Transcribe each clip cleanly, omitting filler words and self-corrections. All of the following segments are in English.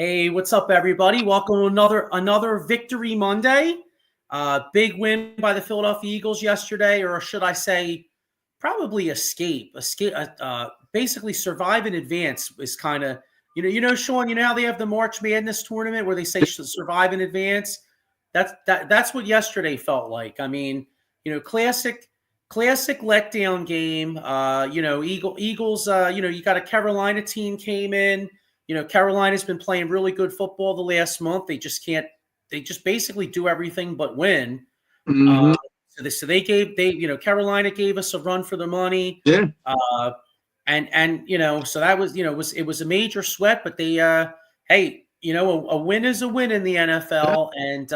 Hey, what's up, everybody? Welcome to another Victory Monday. Big win by the Philadelphia Eagles yesterday, or should I say, probably escape. Basically, survive in advance is kind of Sean. You know how they have the March Madness tournament where they say survive in advance. That's what yesterday felt like. I mean, classic letdown game. Eagles. You got a Carolina team came in. Carolina's been playing really good football the last month. They just basically do everything but win. Mm-hmm. Carolina gave us a run for their money. Yeah. So that was, it was a major sweat, but they, hey, a win is a win in the NFL. And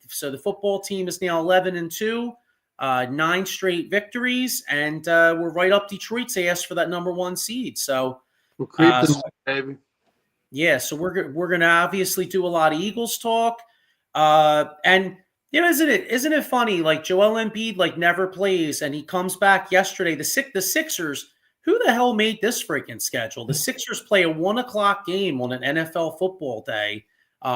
so the football team is now 11-2, 9 straight victories. And we're right up Detroit's ass for that number 1 seed. So we're creeping, baby. Yeah, so we're gonna obviously do a lot of Eagles talk, and isn't it funny? Like Joel Embiid never plays, and he comes back yesterday. The Sixers, who the hell made this freaking schedule? The Sixers play a 1:00 game on an NFL football day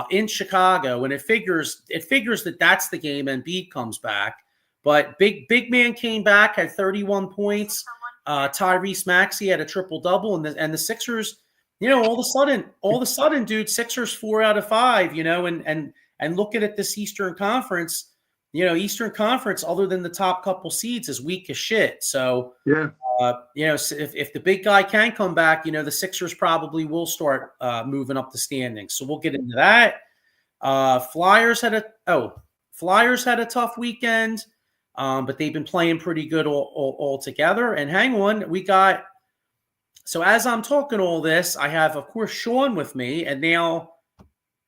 in Chicago, and it figures that that's the game Embiid comes back. But big man came back, had 31 points. Tyrese Maxey had a triple double, and the Sixers. All of a sudden, dude, Sixers 4 out of 5, and looking at this Eastern Conference, other than the top couple seeds is weak as shit. So, yeah, if the big guy can come back, the Sixers probably will start moving up the standings. So we'll get into that. Flyers had a tough weekend, but they've been playing pretty good all together. And hang on, So as I'm talking all this, I have, of course, Sean with me, and now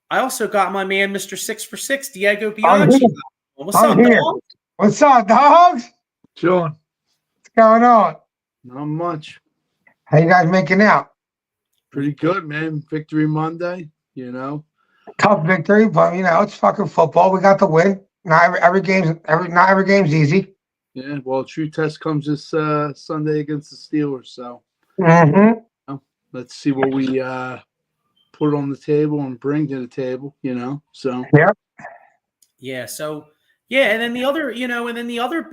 I also got my man, Mr. 6 for 6, Diego Bianchi. What's up, dog? What's up, dogs? Sean. What's going on? Not much. How you guys making out? Pretty good, man. Victory Monday, Tough victory, but it's fucking football. We got the win. Not every game's easy. Yeah, well, true test comes this Sunday against the Steelers, so. Mm-hmm. Let's see what we put on the table and bring to the table, So and then the other,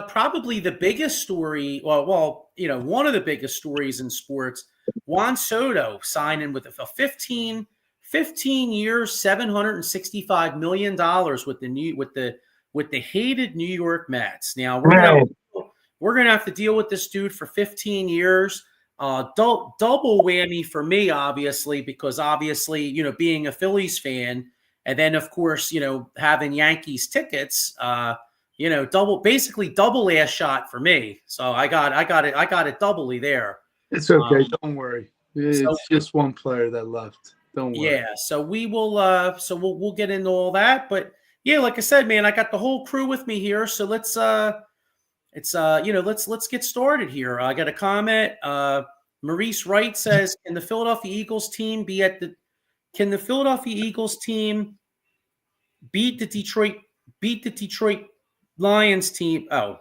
probably the biggest story. Well, one of the biggest stories in sports. Juan Soto signing with a 15 years, $765 million with the hated New York Mets. Now we're gonna have to deal with this dude for 15 years. Double whammy for me, obviously, because being a Phillies fan, and then of course, having Yankees tickets, double ass shot for me. So I got it doubly there. It's okay. Don't worry. It's just one player that left. Don't worry. Yeah. So we'll get into all that, but yeah, like I said, man, I got the whole crew with me here. So let's get started here. I got a comment. Maurice Wright says, Can the Philadelphia Eagles team beat the Detroit Lions team? Oh,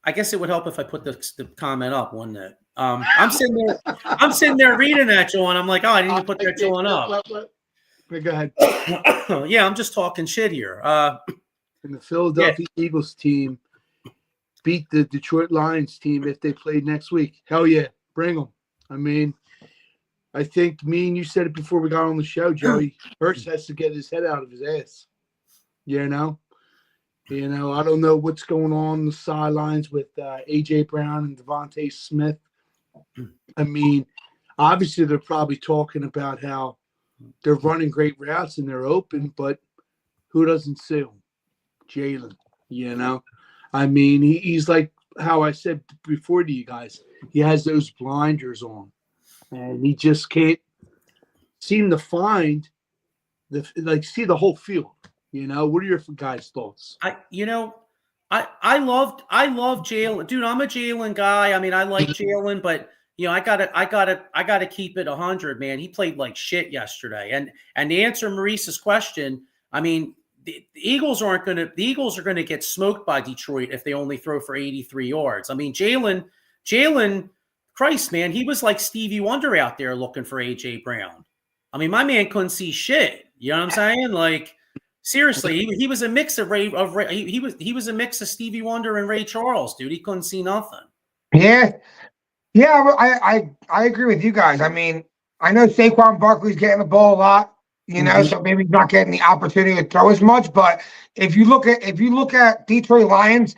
I guess it would help if I put the comment up, wouldn't it? I'm sitting there reading that, Joel. I'm like, oh, I didn't even put that Joel up. Go ahead. Yeah, I'm just talking shit here. And the Philadelphia Eagles team beat the Detroit Lions team if they played next week. Hell yeah, bring them. I mean, I think me and you said it before we got on the show, Joey. Hurts has to get his head out of his ass. I don't know what's going on the sidelines with A.J. Brown and Devontae Smith. I mean, obviously they're probably talking about how they're running great routes and they're open, but who doesn't see them? Jalen, I mean, he's like how I said before to you guys. He has those blinders on, and he just can't seem to find see the whole field. What are your guys' thoughts? I love Jalen, dude. I'm a Jalen guy. I mean, I like Jalen, but I gotta keep it 100, man. He played like shit yesterday, and to answer Maurice's question, I mean. The Eagles are going to get smoked by Detroit if they only throw for 83 yards. I mean, Jalen, Christ, man, he was like Stevie Wonder out there looking for A.J. Brown. I mean, my man couldn't see shit. You know what I'm saying? Like, seriously, he was a mix of he was a mix of Stevie Wonder and Ray Charles, dude. He couldn't see nothing. Yeah, yeah, I agree with you guys. I mean, I know Saquon Barkley's getting the ball a lot, so maybe he's not getting the opportunity to throw as much. But if you look at Detroit Lions,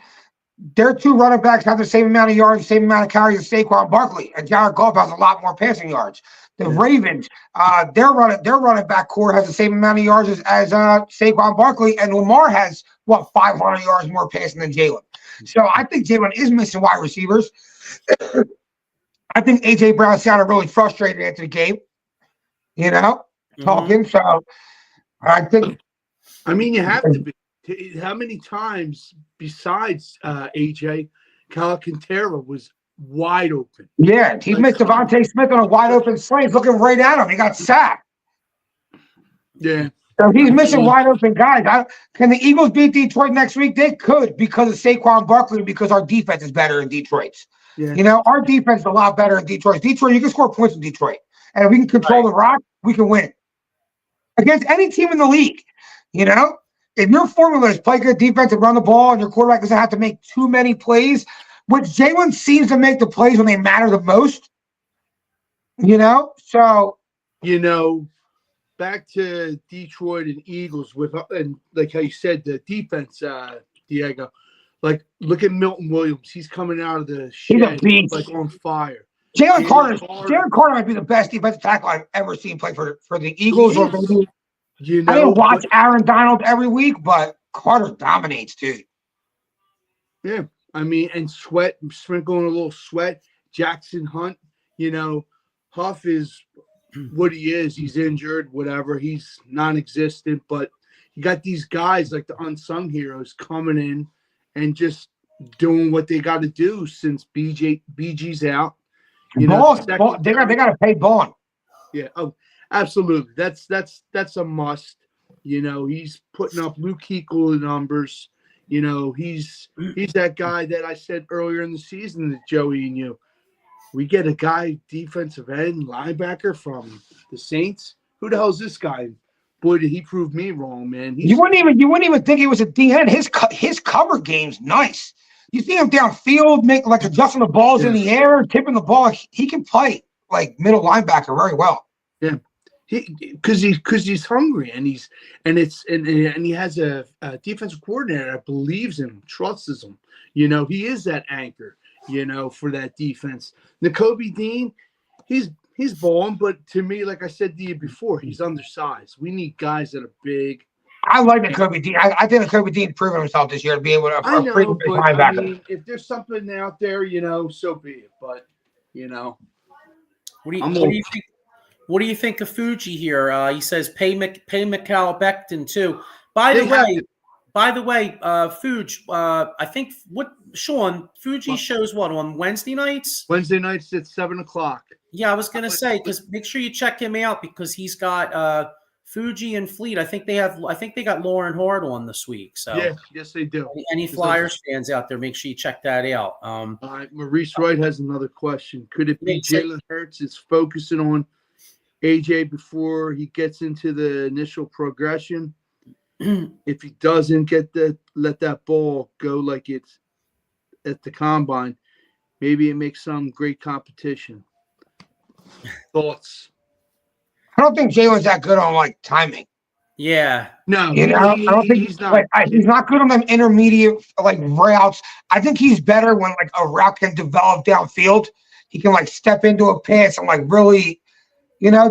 their two running backs have the same amount of yards, the same amount of carries as Saquon Barkley, and Jared Goff has a lot more passing yards. The Ravens, their running back core has the same amount of yards as Saquon Barkley, and Lamar has 500 yards more passing than Jalen. So I think Jalen is missing wide receivers. I think AJ Brown sounded really frustrated after the game, talking. So I think. I mean, you have to be. How many times besides AJ, Alcantara was wide open? Yeah, he missed Devontae Smith on a wide open slant. He's looking right at him. He got sacked. Yeah. So he's missing wide open guys. Can the Eagles beat Detroit next week? They could because of Saquon Barkley, because our defense is better in Detroit's. Yeah. Our defense is a lot better in Detroit. Detroit, you can score points in Detroit. And if we can control the rock, we can win. Against any team in the league, If your formula is play good defense and run the ball and your quarterback doesn't have to make too many plays, which Jalen seems to make the plays when they matter the most, So, back to Detroit and Eagles and like how you said, the defense, Diego. Like, look at Milton Williams. He's coming out of the shed like on fire. Jalen Carter might be the best defensive tackle I've ever seen play for the Eagles. Or maybe, I didn't watch Aaron Donald every week, but Carter dominates, dude. Yeah, I mean, and sprinkling a little sweat. Jackson Hunt, Huff is what he is. He's injured, whatever. He's non-existent, but you got these guys like the unsung heroes coming in and just doing what they got to do since BG's out. They got to pay Bond. Yeah. Oh, absolutely. That's a must. He's putting up Luke Kuechly numbers. He's that guy that I said earlier in the season that Joey and you. We get a guy defensive end linebacker from the Saints. Who the hell is this guy? Boy, did he prove me wrong, man. You wouldn't even think he was a DN. His cover game's nice. You see him downfield, adjusting the balls in the air, tipping the ball. He can play like middle linebacker very well. Yeah, because he's hungry and he has a defensive coordinator that believes in him, trusts him. He is that anchor. For that defense. Nakobe Dean, he's balling, but to me, like I said to you before, he's undersized. We need guys that are big. I like Nakobe Dean. I think Nakobe Dean proven himself this year to be able to linebacker. I mean, if there's something out there, so be it. But what do you think of Fuji here? He says pay Mikal Becton too. By the way, Fuji, I think Sean, Fuji shows what on Wednesday nights? Wednesday nights at 7:00. Yeah, I was gonna say, because make sure you check him out because he's got Fuji and Fleet. I think they got Lauren Hard on this week. So yeah, yes they do. Any Flyers fans out there, make sure you check that out. All right, Maurice Wright has another question. Could it be Jalen Hurts is focusing on AJ before he gets into the initial progression? If he doesn't let that ball go like it's at the combine, maybe it makes some great competition. Thoughts? I don't think Jalen's that good on timing. Yeah. No, I don't think he's not. He's not good on them intermediate routes. I think he's better when a route can develop downfield. He can step into a pass and really,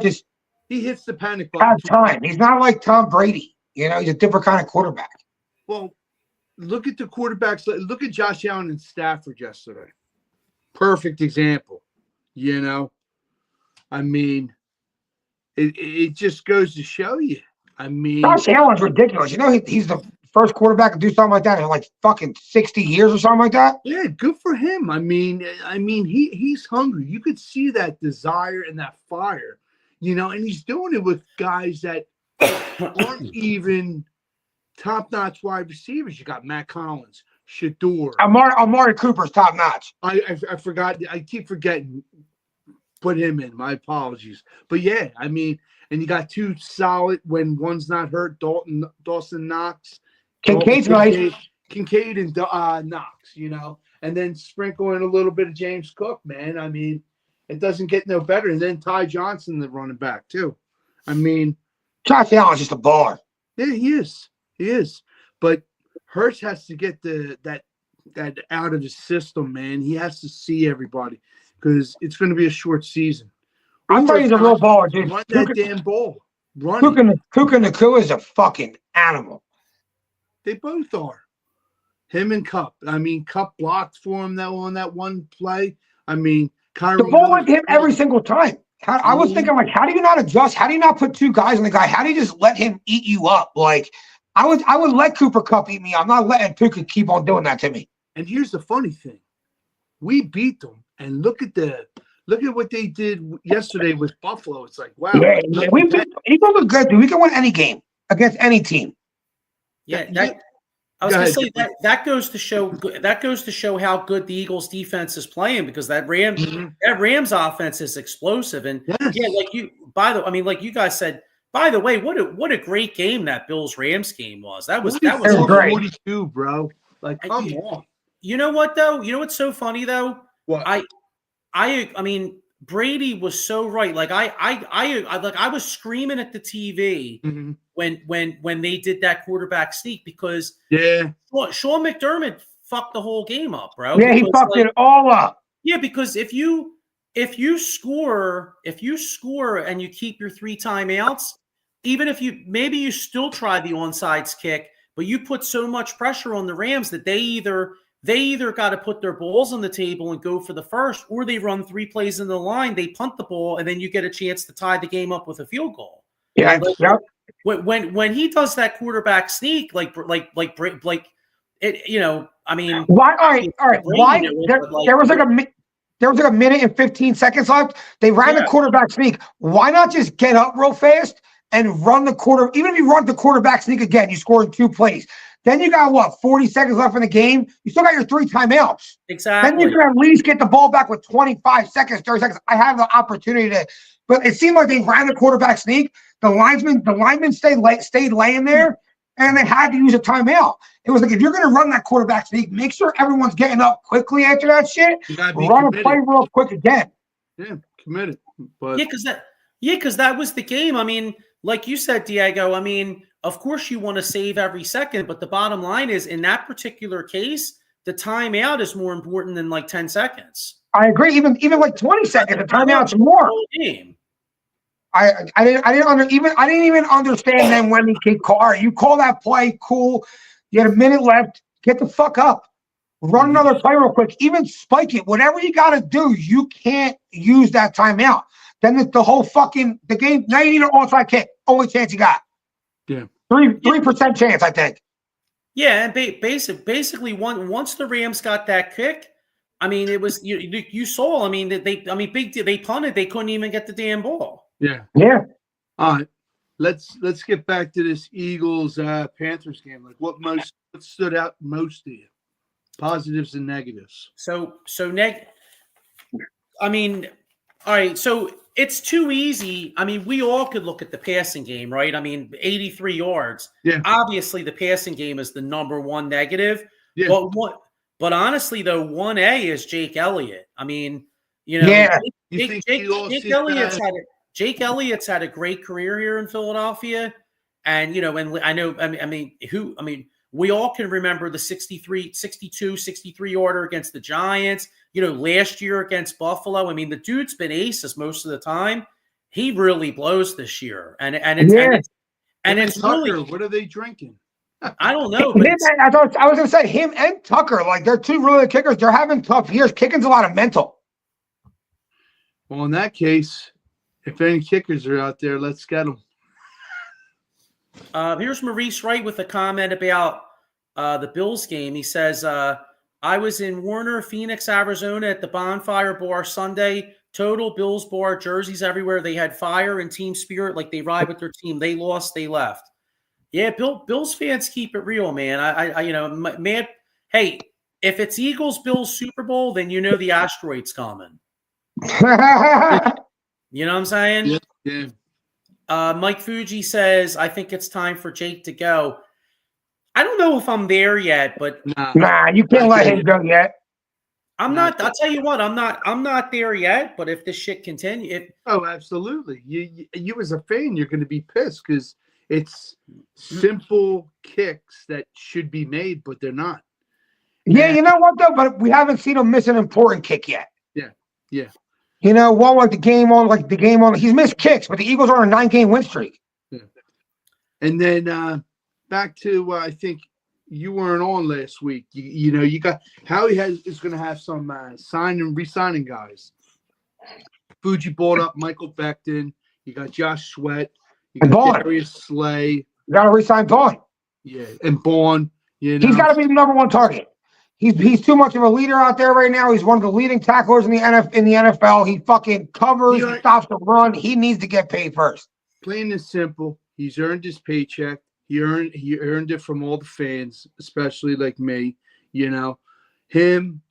just he hits the panic button. Have time. He's not like Tom Brady. He's a different kind of quarterback. Well, look at the quarterbacks. Look at Josh Allen and Stafford yesterday. Perfect example. I mean, it just goes to show you. I mean, Josh Allen's ridiculous. He's the first quarterback to do something like that in fucking 60 years or something like that. Yeah, good for him. I mean, he's hungry. You could see that desire and that fire, and he's doing it with guys that aren't even top-notch wide receivers. You got Matt Collins, Shador. Amari Cooper's top-notch. I forgot. I keep forgetting. Put him in. My apologies. But yeah, I mean, and you got two solid when one's not hurt. Dawson Knox, Kincaid's nice. Kincaid and Knox, and then sprinkle in a little bit of James Cook, man. I mean, it doesn't get no better. And then Ty Johnson, the running back, too. I mean, Josh Allen's just a baller. Yeah, he is. But Hurts has to get that out of his system, man. He has to see everybody because it's going to be a short season. I'm telling you, he's a real baller, dude. Run that damn ball. Run Cook and Nakua is a fucking animal. They both are. Him and Cup. I mean, Cup blocked for him on that one play. I mean, Kyrie. The ball went to him every single time. I was thinking, like, how do you not adjust? How do you not put two guys on the guy? How do you just let him eat you up? Like, I would let Cooper Kupp eat me. I'm not letting Puka keep on doing that to me. And here's the funny thing. We beat them, and look at what they did yesterday with Buffalo. It's like, wow. Yeah, Eagles are good, dude. We can win any game against any team. Yeah, I was going to say that goes to show how good the Eagles defense is playing because that Rams offense is explosive and like you guys said. By the way, what a great game that Bills Rams game was. That was great. 42, bro. Like, come on. You know what though? You know what's so funny though? What? I mean, Brady was so right. Like I was screaming at the TV when they did that quarterback sneak because Sean McDermott fucked the whole game up, bro. Yeah, he fucked it all up. Yeah, because if you score and you keep your 3 timeouts, even if you still try the onside kick, but you put so much pressure on the Rams that they either got to put their balls on the table and go for the first, or they run 3 plays in the line, they punt the ball, and then you get a chance to tie the game up with a field goal. Yeah, when he does that quarterback sneak, like it, I mean, why? All right. Why? There was like a minute and 15 seconds left. They ran the quarterback sneak. Why not just get up real fast and run the quarter? Even if you run the quarterback sneak again, you scored 2 plays. Then you got 40 seconds left in the game. You still got your 3 timeouts. Exactly. Then you can at least get the ball back with 25 seconds, 30 seconds. I have the opportunity to, but it seemed like they ran the quarterback sneak. The linemen stayed laying there, and they had to use a timeout. It was like, if you're going to run that quarterback sneak, make sure everyone's getting up quickly after that shit. Run a play real quick again. Yeah, committed. But because that was the game. I mean, like you said, Diego, I mean, of course you want to save every second, but the bottom line is in that particular case, the timeout is more important than like 10 seconds. I agree. Even like 20 seconds, the timeout's more. Game. I didn't even understand then when he called. All right, you call that play, cool. You had a minute left. Get the fuck up. Run another play real quick. Even spike it. Whatever you got to do, you can't use that timeout. Then the whole fucking the game. Now you need an onside kick. Only chance you got. Yeah. 3% chance, I think. Yeah, and basically once the Rams got that kick, I mean, it was you saw. I mean, they punted. They couldn't even get the damn ball. Yeah. All right. Let's get back to this Eagles Panthers game. Like what stood out most to you? Positives and negatives. I mean, all right. So it's too easy. I mean, we all could look at the passing game, right? I mean, 83 yards. Yeah. Obviously, the passing game is the number one negative. Yeah. But honestly, though, 1A is Jake Elliott. I mean, Jake Elliott's had a great career here in Philadelphia. And, we all can remember the 63 yarder against the Giants, last year against Buffalo. I mean, the dude's been aces most of the time. He really blows this year. And it's Tucker, really, what are they drinking? I don't know. I was going to say him and Tucker, like they're 2 really good kickers. They're having tough years. Kicking's a lot of mental. Well, in that case, if any kickers are out there, let's get them. Here's Maurice Wright with a comment about the Bills game. He says, I was in Warner, Phoenix, Arizona at the Bonfire Bar Sunday. Total Bills bar, jerseys everywhere. They had fire and team spirit, like they ride with their team. They lost, they left. Yeah, Bills fans keep it real, man. Man, hey, if it's Eagles-Bills Super Bowl, then the asteroid's coming. You know what I'm saying? Yeah. Mike Fuji says, I think it's time for Jake to go. I don't know if I'm there yet, but Nah, you can't let him go yet. I'm not. I'll tell you what, I'm not there yet. But if this shit continues, oh, absolutely. You as a fan, you're going to be pissed because it's simple kicks that should be made, but they're not. Yeah, you know what though? But we haven't seen him miss an important kick yet. Yeah. You know, one like the game on. He's missed kicks, but the Eagles are on a 9-game win streak. Yeah. And then back to I think you weren't on last week. You know, you got Howie is going to have some sign and re-signing guys. Fuji bought up Michael Becton. You got Josh Sweat. You got Darius Slay. You got to re-sign Vaughn. Yeah, and Bourne. You know, he's got to be the number one target. He's too much of a leader out there right now. He's one of the leading tacklers in the NFL. He fucking covers, he stops the run. He needs to get paid first. Plain and simple. He's earned his paycheck. He earned it from all the fans, especially like me. You know, him.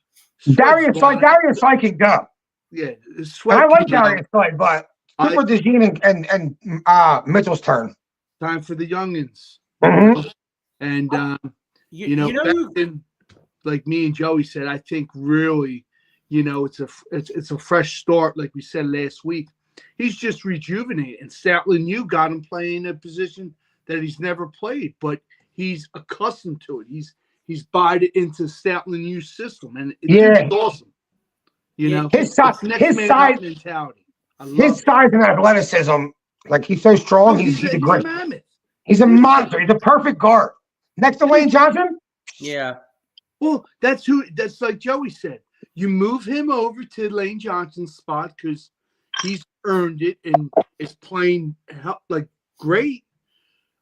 Darius Slay can go. Yeah, I like Darius Slay, but Super DeJean and Mitchell's turn. Time for the youngins. Mm-hmm. And Becton, like me and Joey said, I think really, you know, it's a fresh start, like we said last week. He's just rejuvenated, and Stoutland, you got him playing a position that he's never played, but he's accustomed to it. He's bought it into Stoutland U's system, and it's awesome. You know, his size mentality. His size and athleticism, like he's so strong. He's a great. Mammoth. He's a monster. He's a perfect guard. Next to Lane Johnson. Yeah. Well, that's like Joey said. You move him over to Lane Johnson's spot because he's earned it and is playing like great.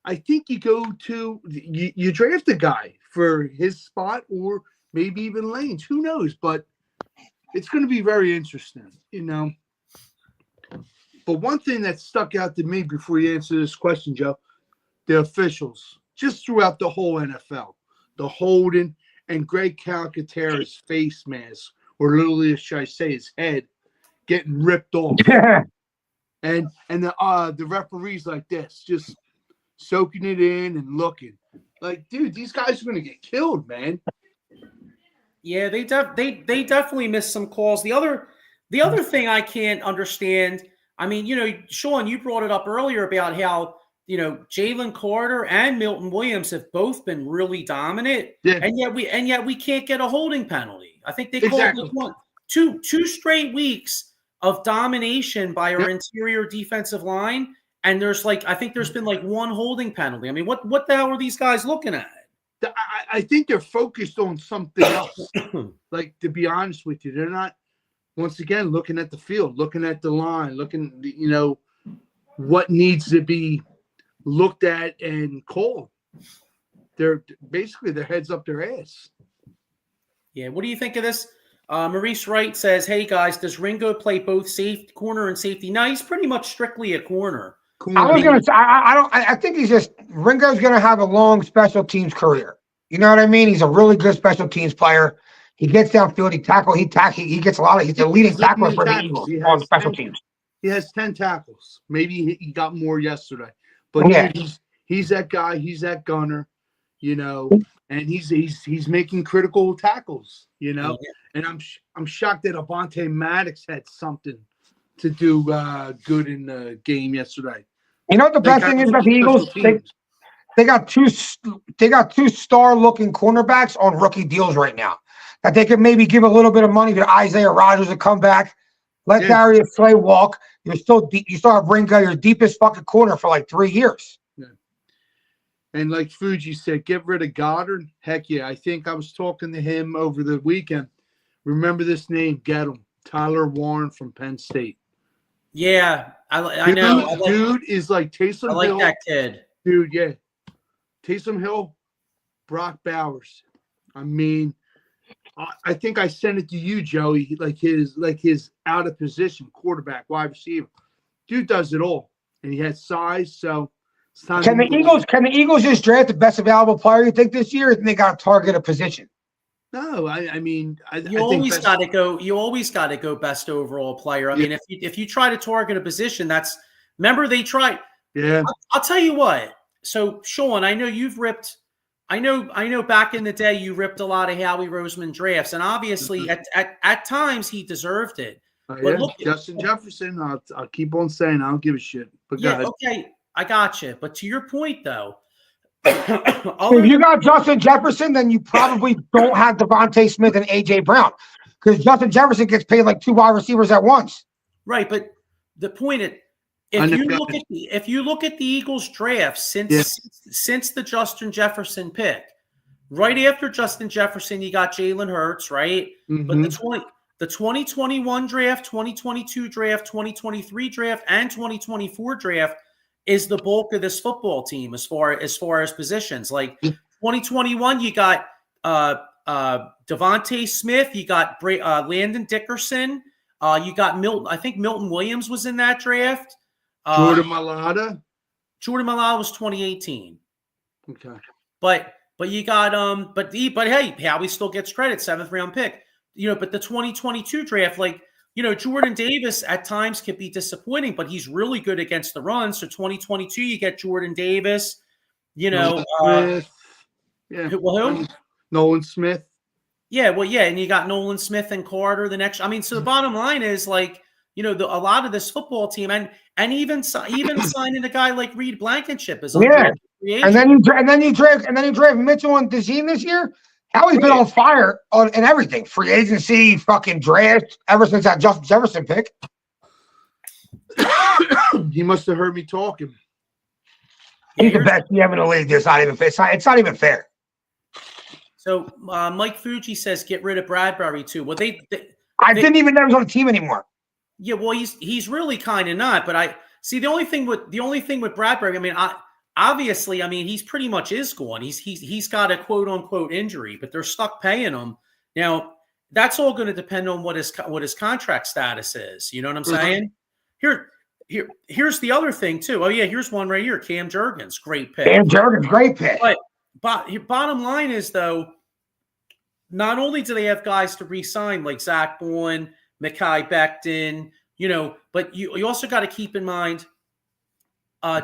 I think you go to you draft a guy for his spot or maybe even Lane's. Who knows? But it's going to be very interesting, you know. But one thing that stuck out to me before you answer this question, Joe, the officials just throughout the whole NFL, the holding and Greg Calcaterra's face mask, or literally, should I say, his head getting ripped off. And the referees like this, just soaking it in and looking like, dude, these guys are going to get killed, man. Yeah, they definitely missed some calls. The other thing I can't understand, I mean, you know, Sean, you brought it up earlier about how, you know, Jalen Carter and Milton Williams have both been really dominant, and yet we can't get a holding penalty. I think they called two straight weeks of domination by our interior defensive line, and I think there's been like one holding penalty. I mean, what the hell are these guys looking at? I think they're focused on something else. Like, to be honest with you, they're not, once again, looking at the field, looking at the line, looking, you know, what needs to be looked at and called. They're basically their heads up their ass. Yeah. What do you think of this? Maurice Wright says, "Hey guys, does Ringo play both corner and safety?" No, he's pretty much strictly a corner. I was gonna say, I think he's just Ringo's gonna have a long special teams career. You know what I mean? He's a really good special teams player. He gets downfield, he gets a lot of. He's the leading tackler for the Eagles on special teams. He has 10 tackles. Maybe he got more yesterday. But yeah, he's that guy. He's that gunner, you know, and he's making critical tackles, you know. And I'm shocked that Avonte Maddox had something to do good in the game yesterday. You know what the best thing is about the Eagles? They got two star-looking cornerbacks on rookie deals right now. That they could maybe give a little bit of money to Isaiah Rodgers to come back. Let Darius Slay walk. You still have Ringo, your deepest fucking corner for like 3 years. Yeah. And like Fuji said, get rid of Goddard. Heck yeah. I think I was talking to him over the weekend. Remember this name, get him. Tyler Warren from Penn State. Yeah, I know. Dude is like Taysom Hill. I like that kid. Dude, yeah. Taysom Hill, Brock Bowers. I mean, I think I sent it to you, Joey, like his out of position quarterback, wide receiver. Dude does it all. And he has size, so it's time. Can the Eagles just draft the best available player you think this year, or they got to target a position? No, I mean, you always got to go best overall player. I mean, if you try to target a position, remember they tried Yeah. I'll tell you what. So, Sean, I know you've ripped. I know. Back in the day, you ripped a lot of Howie Roseman drafts, and obviously, at times, he deserved it. But Yeah, look, Justin Jefferson. I'll keep on saying I don't give a shit. But go yeah, ahead. okay, I got you. But to your point, though, If you got Justin Jefferson, then you probably don't have Devontae Smith and A.J. Brown, because Justin Jefferson gets paid like 2 wide receivers at once. right, but the point is, if you look at the Eagles draft since the Justin Jefferson pick, right after Justin Jefferson, you got Jalen Hurts, right? Mm-hmm. But the 2021 draft, 2022 draft, 2023 draft, and 2024 draft is the bulk of this football team as far as positions. Like 2021, you got Devontae Smith, you got Landon Dickerson, you got Milton. I think Milton Williams was in that draft. Jordan Mailata. Jordan Mailata was 2018. Okay. But you got but hey, Howie still gets credit, 7th round pick. But the 2022 draft, like, Jordan Davis at times can be disappointing, but he's really good against the run. So 2022, you get Jordan Davis, Smith. Yeah. Well, who? Nolan Smith. Yeah, well, yeah, and you got Nolan Smith and Carter the next. I mean, so the bottom line is, like, a lot of this football team, and even signing a guy like Reed Blankenship is and then you draft Mitchell and DeZean this year. Howie's been on fire in everything, free agency, fucking draft, ever since that Justin Jefferson pick. He must have heard me talking. He's the best GM in the league. It's not even fair. So Mike Fuji says get rid of Bradbury too. Well, I didn't even know he was on the team anymore. Yeah, well, he's really kind of not. But I see the only thing with Bradbury. I mean, obviously, he's pretty much is gone. He's got a quote unquote injury, but they're stuck paying him now. That's all going to depend on what his contract status is. You know what I'm saying? Here's the other thing too. Oh yeah, here's one right here. Cam Jurgens, great pick. Cam Jurgens, great pick. But your bottom line is, though, not only do they have guys to re-sign like Zach Bourne, Mekhi Becton, but you also got to keep in mind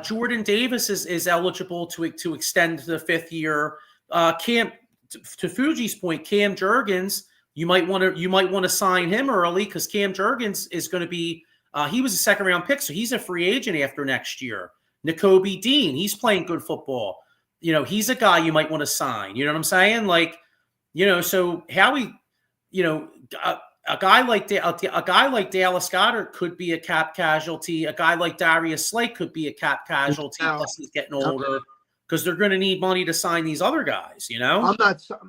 Jordan Davis is eligible to extend to the 5th year. To Fuji's point, Cam Jurgens, you might want to sign him early, because Cam Jurgens is going to be he was a 2nd round pick, so he's a free agent after next year. Nakobe Dean, he's playing good football. He's a guy you might want to sign. You know what I'm saying? Like, so Howie, a guy like Dallas Goedert could be a cap casualty. A guy like Darius Slay could be a cap casualty. Plus, he's getting older, because they're going to need money to sign these other guys.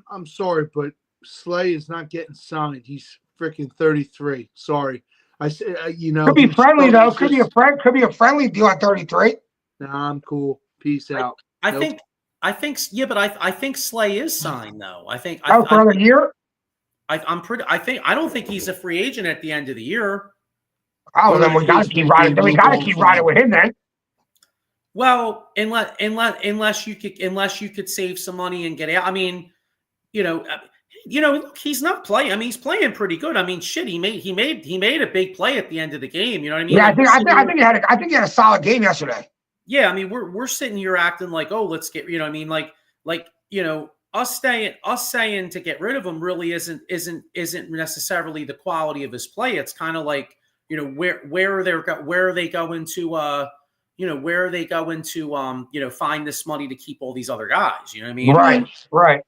I'm sorry, but Slay is not getting signed. He's freaking 33. Sorry, I said. Could be friendly though. Could be a friendly deal at 33. Nah, I'm cool. Peace out. I think Slay is signed though. For another year. I don't think he's a free agent at the end of the year. Oh, then we got to keep riding. We got to keep riding with him then. Well, unless you could save some money and get out. I mean, he's not playing. He's playing pretty good. He made a big play at the end of the game. You know what I mean? Yeah, I think he had a solid game yesterday. Yeah, we're sitting here acting like, oh, let's get, us saying to get rid of him really isn't necessarily the quality of his play. It's kind of like, where are they going to find this money to keep all these other guys? You know what I mean? Right.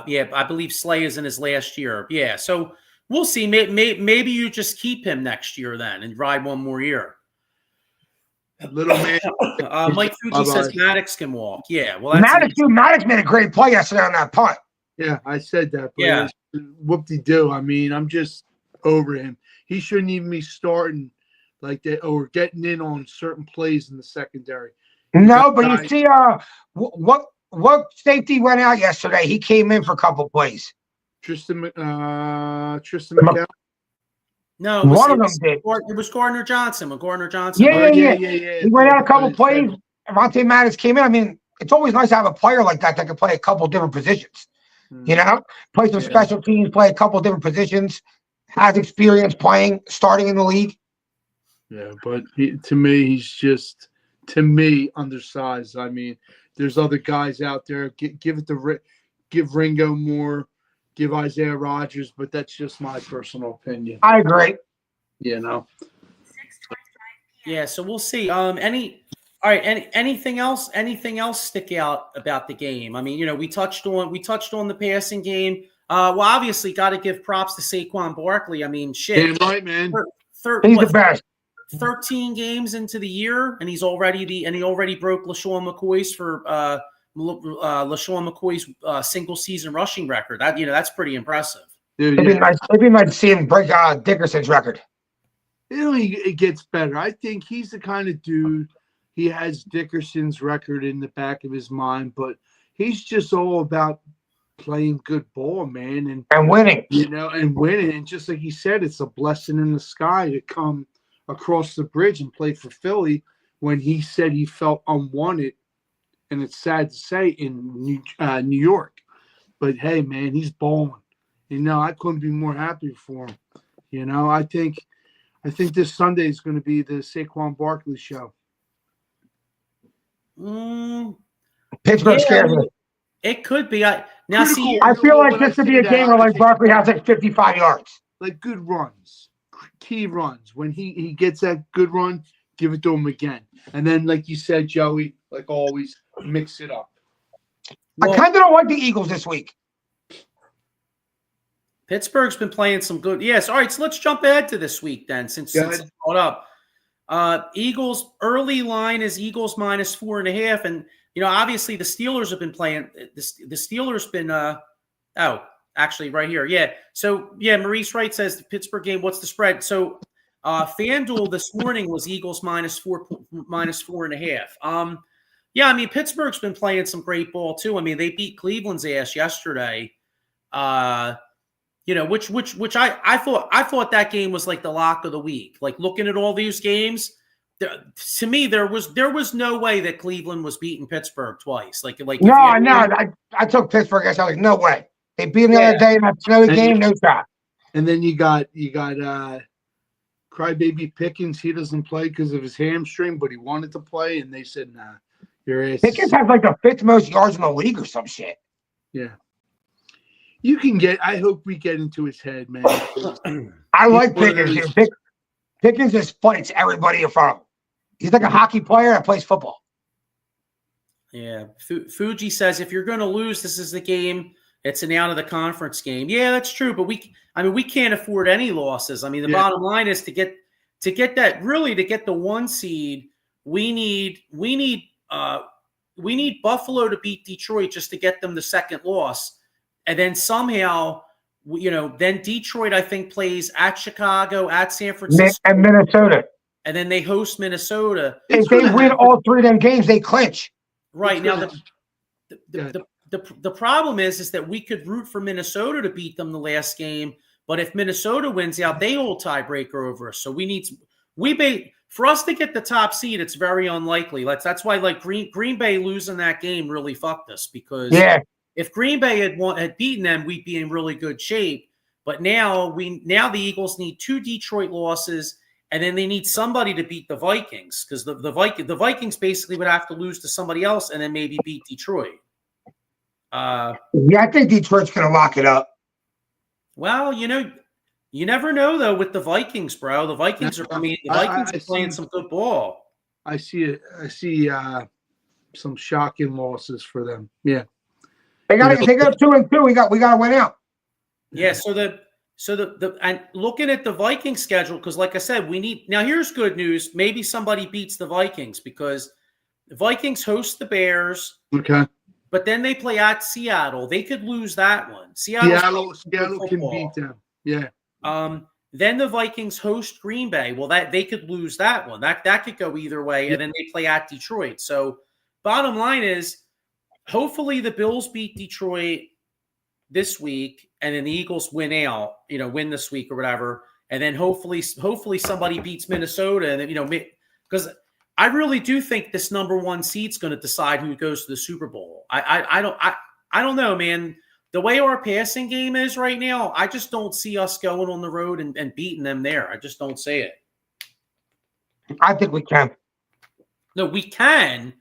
Yeah, I believe Slay is in his last year. Yeah, so we'll see. Maybe you just keep him next year then and ride one more year. Little man. Mike Fuji says Maddox can walk. Yeah, well, Maddox made a great play yesterday on that punt. Yeah, I said that. But yeah, whoop-de-doo. I'm just over him. He shouldn't even be starting like that or getting in on certain plays in the secondary. No, but you see, what safety went out yesterday? He came in for a couple plays. Tristan McCall. No, one of them did. It was Gardner Johnson. Yeah. He went out a couple plays. Avonte Maddox came in. It's always nice to have a player like that can play a couple different positions. Play some special teams, play a couple different positions, has experience starting in the league. Yeah, but to me, he's just undersized. I mean, there's other guys out there. Give Ringo more, give Isaiah Rodgers, but that's just my personal opinion. I agree. You know. Yeah, so we'll see. Anything else? Anything else stick out about the game? I mean, we touched on the passing game. Well, obviously, got to give props to Saquon Barkley. I mean, shit. Damn right, man. He's the best. 13 games into the year, and he already broke LaShawn McCoy's single season rushing record. That's pretty impressive. Dude, It'd be nice to see him break Dickerson's record. It gets better. I think he's the kind of dude. He has Dickerson's record in the back of his mind, but he's just all about playing good ball, man, and winning. And winning. And just like he said, it's a blessing in the sky to come across the bridge and play for Philly when he said he felt unwanted. And it's sad to say in New York, but hey, man, he's balling. I couldn't be more happy for him. I think this Sunday is going to be the Saquon Barkley show. Pittsburgh scares me. It could be. I feel like this could be a game where Barkley has 55 yards. Like good runs, key runs. When he gets that good run, give it to him again. And then, like you said, Joey, like always, mix it up. I kind of don't like the Eagles this week. Pittsburgh's been playing some good. Yes. All right. So let's jump ahead to this week then, since it's brought up. Eagles early line is Eagles -4.5, and obviously the Steelers have been playing. The Steelers been actually right here. Yeah. So Maurice Wright says the Pittsburgh game. What's the spread? So FanDuel this morning was Eagles -4.5. Yeah. I mean Pittsburgh's been playing some great ball too. I mean they beat Cleveland's ass yesterday. Which I thought that game was like the lock of the week. Like looking at all these games, to me there was no way that Cleveland was beating Pittsburgh twice. I took Pittsburgh. I was like, no way. They beat him the other day in that snowy game, no shot. And then you got Crybaby Pickens. He doesn't play because of his hamstring, but he wanted to play, and they said, nah, your ass. Pickens has like the 5th most yards in the league or some shit. Yeah. You can I hope we get into his head, man. I like Pickens. Pickens just fights everybody in front of him. He's like a hockey player that plays football. Yeah. Fuji says, if you're going to lose, this is the game. It's an out of the conference game. Yeah, that's true. But we can't afford any losses. I mean, the bottom line is to get the 1 seed. We need Buffalo to beat Detroit just to get them the second loss. And then somehow, then Detroit, I think, plays at Chicago, at San Francisco. And Minnesota. And then they host Minnesota. If they win all 3 of them games, they clinch. Right. Now, the problem is that we could root for Minnesota to beat them the last game. But if Minnesota wins out, they hold tiebreaker over us. So for us to get the top seed, it's very unlikely. That's why Green Bay losing that game really fucked us because if Green Bay had beaten them, we'd be in really good shape. But now the Eagles need 2 Detroit losses, and then they need somebody to beat the Vikings because the Vikings basically would have to lose to somebody else and then maybe beat Detroit. I think Detroit's going to lock it up. Well, you never know though with the Vikings, bro. The Vikings are playing some good ball. I see some shocking losses for them. Yeah. They go 2-2. We got to win out. Yeah. And looking at the Vikings schedule, because like I said, here's good news. Maybe somebody beats the Vikings because the Vikings host the Bears. Okay. But then they play at Seattle. They could lose that one. Seattle can beat them. Yeah. Then the Vikings host Green Bay. Well, they could lose that one. That could go either way. And then they play at Detroit. So bottom line is, hopefully the Bills beat Detroit this week, and then the Eagles win this week or whatever. And then hopefully somebody beats Minnesota, and then, because I really do think this number 1 seed's going to decide who goes to the Super Bowl. I don't know, man. The way our passing game is right now, I just don't see us going on the road and beating them there. I just don't see it. I think we can. No, we can.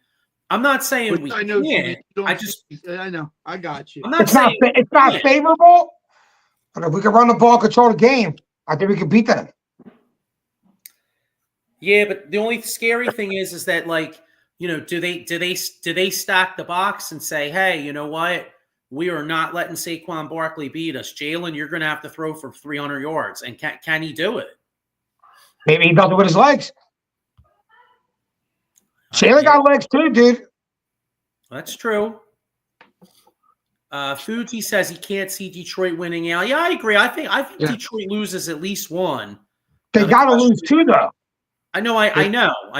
I'm not saying But we I know what you mean. can't. You don't I think- just, I know. I got you. I'm not It's not. saying It's we not can't. favorable. But if we can run the ball, control the game, I think we can beat them. Yeah, but the only scary thing is that like, do they stack the box and say, hey, you know what? We are not letting Saquon Barkley beat us. Jalen, you're going to have to throw for 300 yards. And can he do it? Maybe he does it with his legs. Jalen Yeah, got legs too, dude. that's true. Fuji says he can't see Detroit winning out. Yeah, I agree. I think Yeah. Detroit loses at least one. They Now, the got to question lose too, though. I know, I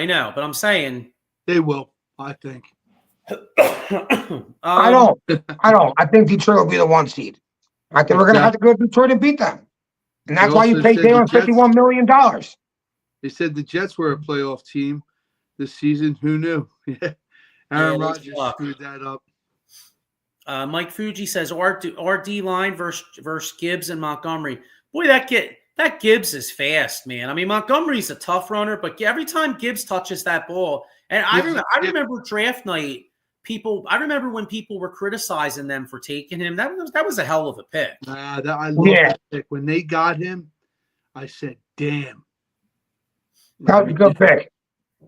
know, but I'm saying They will, I think. I don't. I think Detroit will be the 1 seed. I think we're going to have to go to Detroit and beat them. And that's They why you also paid said the Jalen Jets- $51 million. They said the Jets were a playoff team this season. Who knew? Aaron they Rodgers suck. screwed that up. Mike Fuji says our D line versus Gibbs and Montgomery. Boy, that Gibbs is fast, man. I mean, Montgomery's a tough runner, but every time Gibbs touches that ball, and I remember draft night. I remember when people were criticizing them for taking him. That was a hell of a pick. I love that pick. When they got him, I said, "Damn, That was a good pick.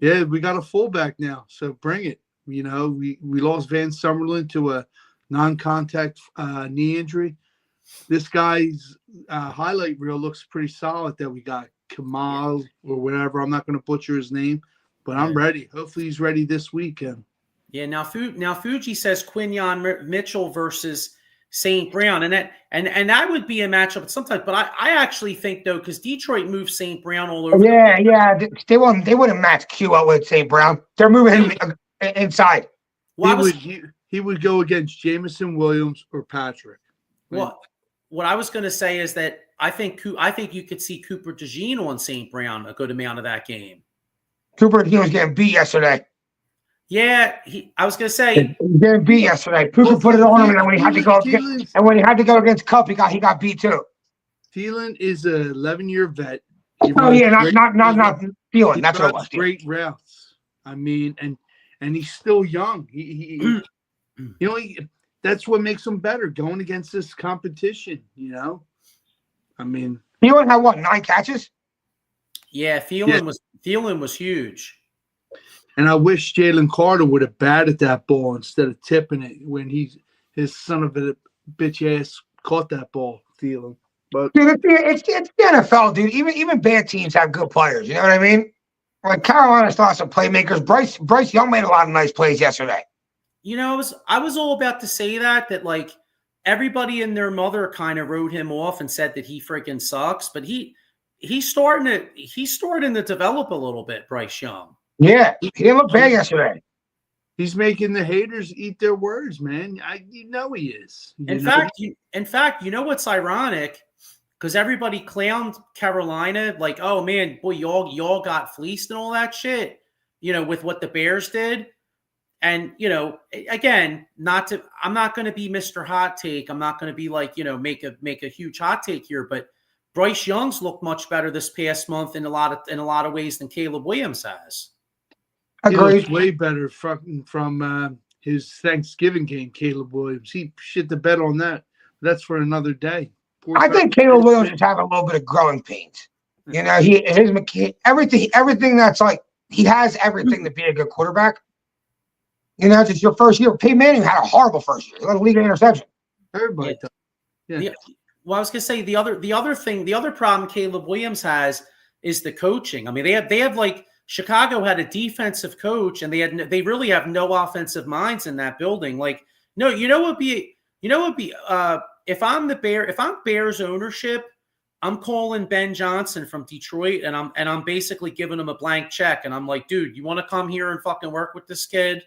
Yeah, we got a fullback now, so bring it." We lost Van Summerlin to a non-contact knee injury. This guy's highlight reel looks pretty solid that we got Kamal or whatever. I'm not going to butcher his name, but I'm ready. Hopefully he's ready this weekend. Yeah, now Fuji says Quinyon Mitchell versus St. Brown, and that would be a matchup sometimes. But I actually think though, because Detroit moved St. Brown all over. Yeah, they wouldn't match Q out with St. Brown. They're moving him inside. Well, he would go against Jamison Williams or Patrick. Well, what I was going to say is that I think you could see Cooper DeJean on St. Brown a good amount of that game. Cooper DeJean was getting beat yesterday. Yeah, I was going to say he was getting beat yesterday. Cooper put it on him, and then when he had to go against Cup, he got beat too. Thielen is an 11-year vet. Not Thielen. That's what it was. Great routes. I mean, and he's still young. He that's what makes him better going against this competition. I mean, Thielen had what, 9 catches? Yeah, Thielen was huge. And I wish Jalen Carter would have batted that ball instead of tipping it when his son of a bitch ass caught that ball, Thielen. But dude, it's the NFL, dude. Even bad teams have good players. You know what I mean? Like Carolina still has some playmakers. Bryce Young made a lot of nice plays yesterday. I was all about to say that like everybody and their mother kind of wrote him off and said that he freaking sucks, but he's starting to develop a little bit, Bryce Young. Yeah, he didn't look bad yesterday. He's making the haters eat their words, man. He is. In fact, you know what's ironic? Because everybody clowned Carolina, like, oh man, boy, y'all got fleeced and all that shit, with what the Bears did. And, again, I'm not going to be Mr. Hot Take. I'm not going to be like, make a huge hot take here, but Bryce Young's looked much better this past month in a lot of ways than Caleb Williams has. Agreed. He looks way better from his Thanksgiving game, Caleb Williams. He shit the bed on that. That's for another day. I think Caleb Williams is having a little bit of growing pains. Everything that's like he has everything to be a good quarterback. It's your first year. Peyton Manning had a horrible first year. He led the league in interception. Everybody does. Yeah. Well, I was gonna say the other problem Caleb Williams has is the coaching. I mean, they have like Chicago had a defensive coach, and they really have no offensive minds in that building. Like, no, if I'm Bears ownership, I'm calling Ben Johnson from Detroit, and I'm basically giving him a blank check, and I'm like, dude, you want to come here and fucking work with this kid?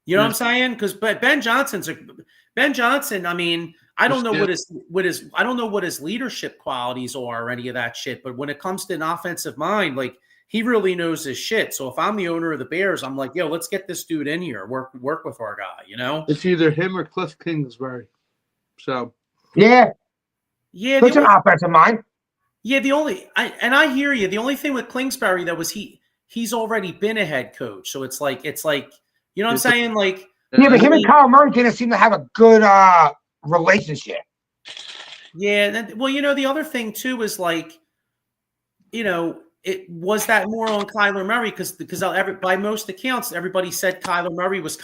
You know what I'm saying? Because Ben Johnson. I mean, I don't know what his leadership qualities are or any of that shit. But when it comes to an offensive mind, like he really knows his shit. So if I'm the owner of the Bears, I'm like, yo, let's get this dude in here, work with our guy. It's either him or Cliff Kingsbury. So yeah, it's an offensive mind. Yeah, I hear you. The only thing with Kingsbury though was he he's already been a head coach. So it's like, you know what I'm saying? Like, yeah, but him and Kyle Murray didn't seem to have a good relationship. Yeah. Well, you know, the other thing too is like, you know, it was that more on Kyler Murray because by most accounts, everybody said Kyler Murray was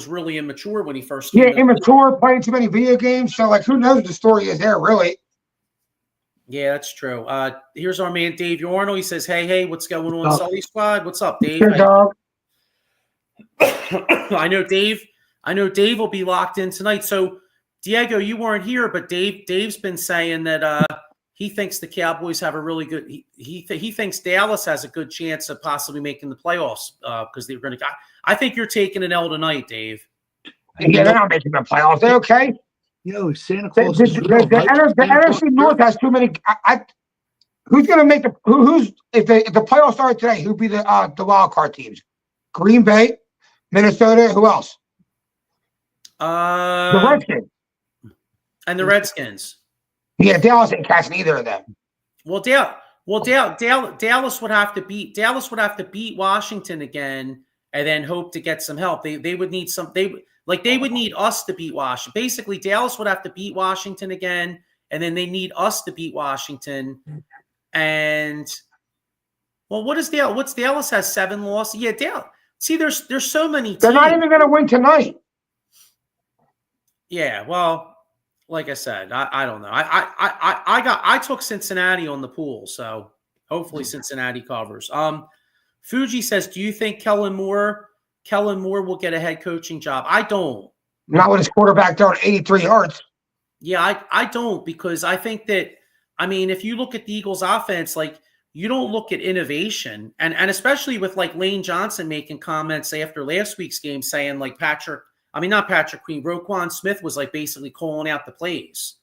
really immature when he first came. Yeah, immature, playing too many video games. So, like, who knows what the story is there, really? Yeah, that's true. Here's our man Dave Yorno. He says, "Hey, what's going on, Sully Squad? What's up, Dave?" Good dog. I know Dave will be locked in tonight. So, Diego, you weren't here, but Dave's been saying that he thinks the Cowboys have a really good. He thinks Dallas has a good chance of possibly making the playoffs because they're going to. I think you're taking an L tonight, Dave. Yeah, they're not making the playoffs. They're okay. Santa Claus is real, the right? NFC North has too many. Who's going to make the who's if the playoffs started today? Who'd be the wild card teams? Green Bay, Minnesota. Who else? The Redskins. And the Redskins. Yeah, Dallas ain't catching either of them. Well, Dallas would have to beat Washington again, and then hope to get some help. They would need some. They would need us to beat Washington. Basically, Dallas would have to beat Washington again, and then they need us to beat Washington. And well, what's Dallas has 7 losses? Yeah, Dallas. See, there's so many teams. They're not even going to win tonight. Yeah, well. Like I said, I don't know. I took Cincinnati on the pool, so hopefully Cincinnati covers. Fuji says, do you think Kellen Moore will get a head coaching job? I don't. Not with his quarterback throwing 83 yards. Yeah, I don't because I think that if you look at the Eagles offense, like you don't look at innovation and especially with like Lane Johnson making comments after last week's game saying like not Patrick Queen, Roquan Smith was like basically calling out the plays.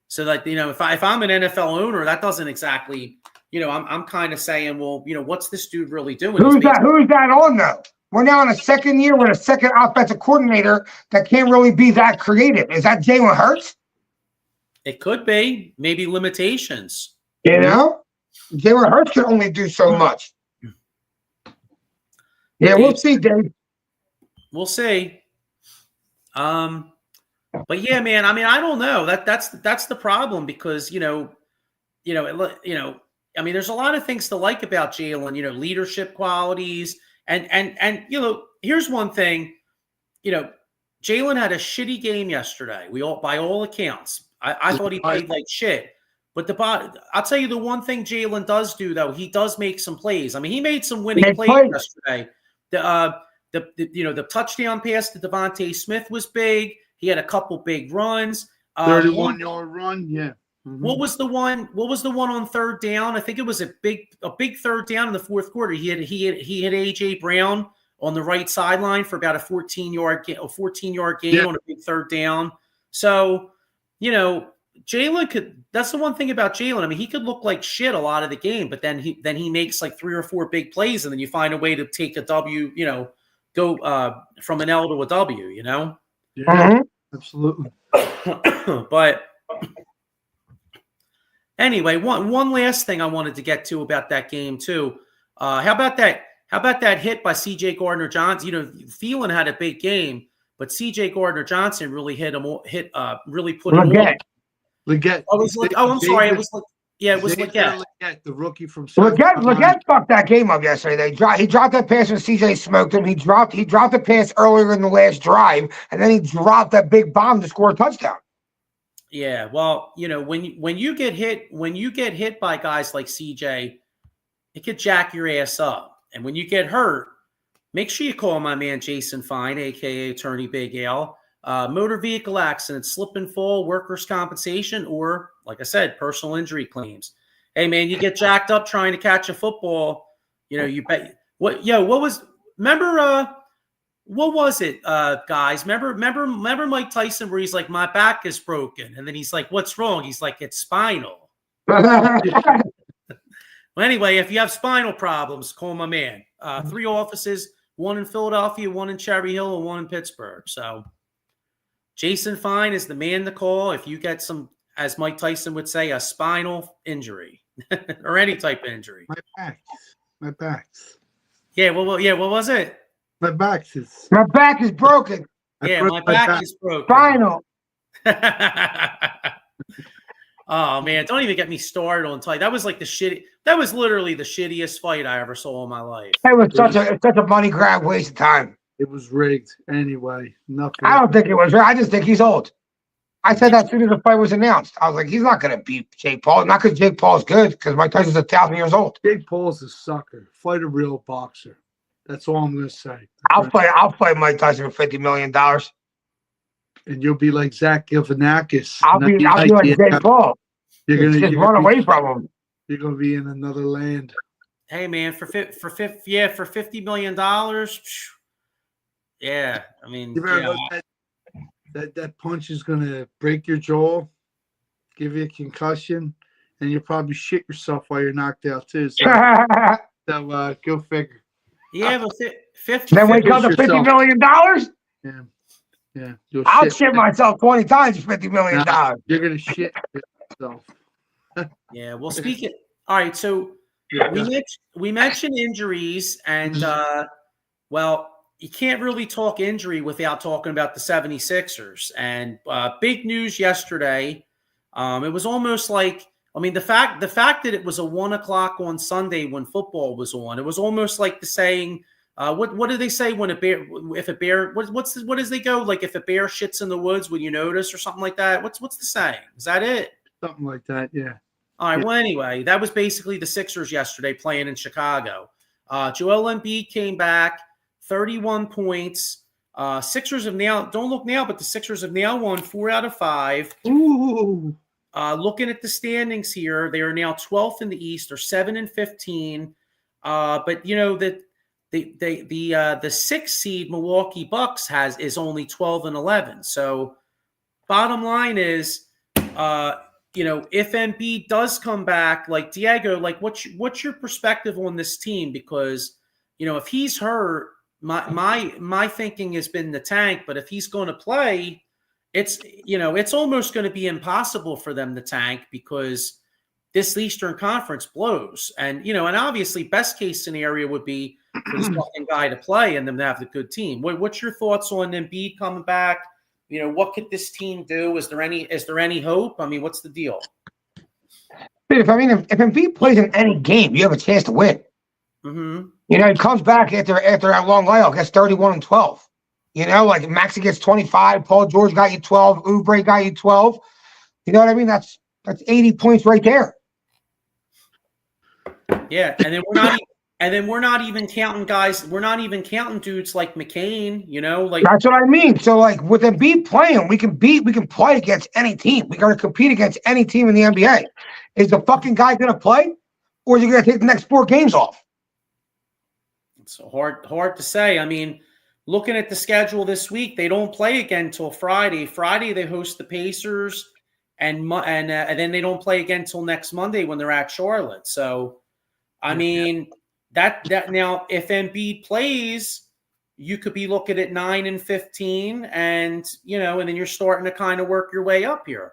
So like, if I'm an NFL owner, that doesn't exactly, I'm kind of saying, well, what's this dude really doing? Who's that on though? We're now in a second year with a second offensive coordinator that can't really be that creative. Is that Jalen Hurts? It could be. Maybe limitations. Jalen Hurts can only do so much. Yeah, we'll see, Dave. We'll see. But yeah, man, I don't know. That's the problem because, there's a lot of things to like about Jalen, leadership qualities and here's one thing, Jalen had a shitty game yesterday. By all accounts, I thought he played like shit, but I'll tell you the one thing Jalen does do though, he does make some plays. He made some winning plays yesterday. The touchdown pass to Devontae Smith was big. He had a couple big runs. 31-yard run, yeah. Mm-hmm. What was the one on third down? I think it was a big third down in the fourth quarter. He hit AJ Brown on the right sideline for about a 14-yard gain on a big third down. So, Jalen could. That's the one thing about Jalen. He could look like shit a lot of the game, but then he makes like 3 or 4 big plays, and then you find a way to take a W. Go from an L to a W. Yeah, mm-hmm. Absolutely. But anyway, one last thing I wanted to get to about that game too. How about that hit by C.J. Gardner-Johnson? Thielen had a big game, but C.J. Gardner-Johnson really really put it on. Leggett. I'm sorry. It was Leggett. The rookie from Leggett fucked that game up yesterday. He dropped that pass when CJ smoked him. He dropped the pass earlier in the last drive, and then he dropped that big bomb to score a touchdown. Yeah, well, when you get hit by guys like CJ, it could jack your ass up. And when you get hurt, make sure you call my man Jason Fine, aka Attorney Big Al. Motor vehicle accident, slip and fall, workers' compensation, or, like I said, personal injury claims. Hey, man, you get jacked up trying to catch a football. You bet. What was it, guys? Remember Mike Tyson where he's like, my back is broken. And then he's like, what's wrong? He's like, it's spinal. Well, anyway, if you have spinal problems, call my man. 3 offices, 1 in Philadelphia, 1 in Cherry Hill, and 1 in Pittsburgh. So Jason Fine is the man to call if you get some, as Mike Tyson would say, a spinal injury or any type of injury. My back. Yeah, what was it? My back is broken. Yeah, my back is broken. Final. Oh man, don't even get me started on tight. That was like that was literally the shittiest fight I ever saw in my life. It was such a money grab, waste of time. It was rigged anyway. Nothing. I don't think it was. I just think he's old. I said that as soon as the fight was announced. I was like, he's not going to beat Jake Paul. Not because Jake Paul's good, because Mike Tyson's 1,000 years old. Jake Paul's a sucker. Fight a real boxer. That's all I'm going to say. I'll fight Mike Tyson for $50 million. And you'll be like Zach Galifianakis. I'll be like Jake Paul. You're just run away from him. You're going to be in another land. Hey man, for $50 million. Yeah, I mean, that punch is going to break your jaw, give you a concussion, and you'll probably shit yourself while you're knocked out too. So, go figure. Yeah, but 50. Then wake up to $50 million. Yeah. I'll shit myself 20 times for $50 million. You're going to shit yourself. Yeah. Well, speaking. All right. So we mentioned injuries, and well, you can't really talk injury without talking about the 76ers. And big news yesterday. It was almost like, I mean, the fact that it was a 1 o'clock on Sunday when football was on, it was almost like the saying, what do they say when what does they go? Like if a bear shits in the woods, will you notice, or something like that? What's the saying? Is that it? Something like that. Yeah. All right. Yeah. Well, anyway, that was basically the Sixers yesterday playing in Chicago. Joel Embiid came back, 31 points. Sixers have now, don't look now, but the Sixers have now won 4 out of 5. Ooh. Looking at the standings here, they are now 12th in the East. They're 7-15. But you know that the 6th seed Milwaukee Bucks is only 12-11. So bottom line is, if Embiid does come back, like Diego, like what's your perspective on this team? Because if he's hurt, my thinking has been the tank. But if he's going to play, it's almost going to be impossible for them to tank because this Eastern Conference blows. And obviously best case scenario would be for this fucking guy to play and them to have the good team. What's your thoughts on Embiid coming back? What could this team do? Is there any hope? I mean, what's the deal? Dude, if Embiid plays in any game, you have a chance to win. Mm-hmm. He comes back after that long layoff, gets 31-12. Like Maxey gets 25, Paul George got you 12, Oubre got you 12. You know what I mean? That's 80 points right there. Yeah, and then we're not even counting guys. We're not even counting dudes like McCain. That's what I mean. So like with Embiid playing, we can play against any team. We got to compete against any team in the NBA. Is the fucking guy going to play, or is he going to take the next 4 games off? It's hard to say. I mean, looking at the schedule this week, they don't play again until Friday. Friday they host the Pacers, and then they don't play again until next Monday when they're at Charlotte. So, I mean, that now if Embiid plays, you could be looking at 9-15, and and then you're starting to kind of work your way up here.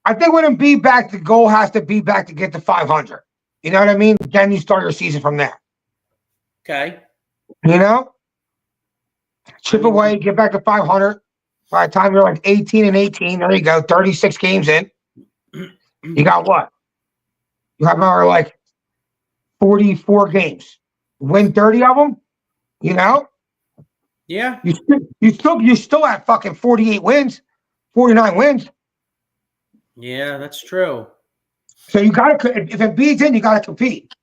I think when Embiid back, the goal has to be back to get to 500. You know what I mean? Then you start your season from there. Okay. Chip away, get back to 500. By the time you're like 18-18, there you go, 36 games in. You got what? You have another like 44 games. Win 30 of them. Yeah. You still at fucking 48 wins, 49 wins. Yeah, that's true. So you gotta, if Embiid's in, you gotta compete.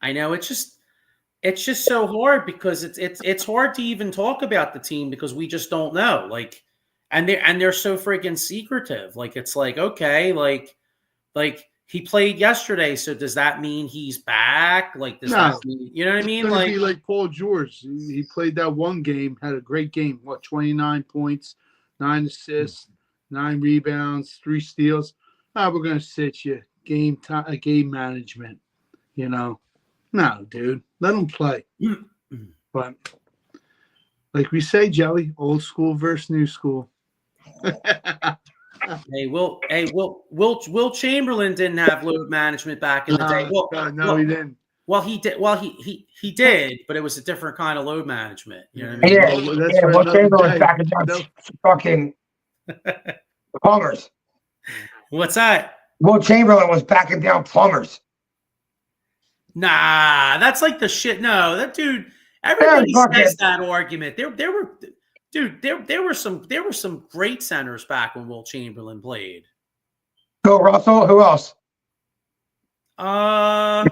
I know it's just so hard because it's hard to even talk about the team because we just don't know. Like, and they're so freaking secretive. Like, it's like, okay, like he played yesterday, so does that mean he's back? Like, does that mean, you know what I mean? Like, be like Paul George. He played that one game, had a great game. 29 points, 9 assists, 9 rebounds, 3 steals. We're gonna sit you game management. No, dude, let them play. But like we say, Jelly, old school versus new school. Hey, Will Chamberlain didn't have load management back in the day. No, he didn't. Well, he did. Well, he did, but it was a different kind of load management. You know what I mean? Yeah, Well, that's yeah. for Well, another Chamberlain's day. back down No. fucking plumbers. What's that? Will Chamberlain was backing down plumbers. Nah, that's like the shit. No, that dude. Everybody says that argument. There were, dude. There were some great centers back when Will Chamberlain played. Bill Russell. Who else? Fuck out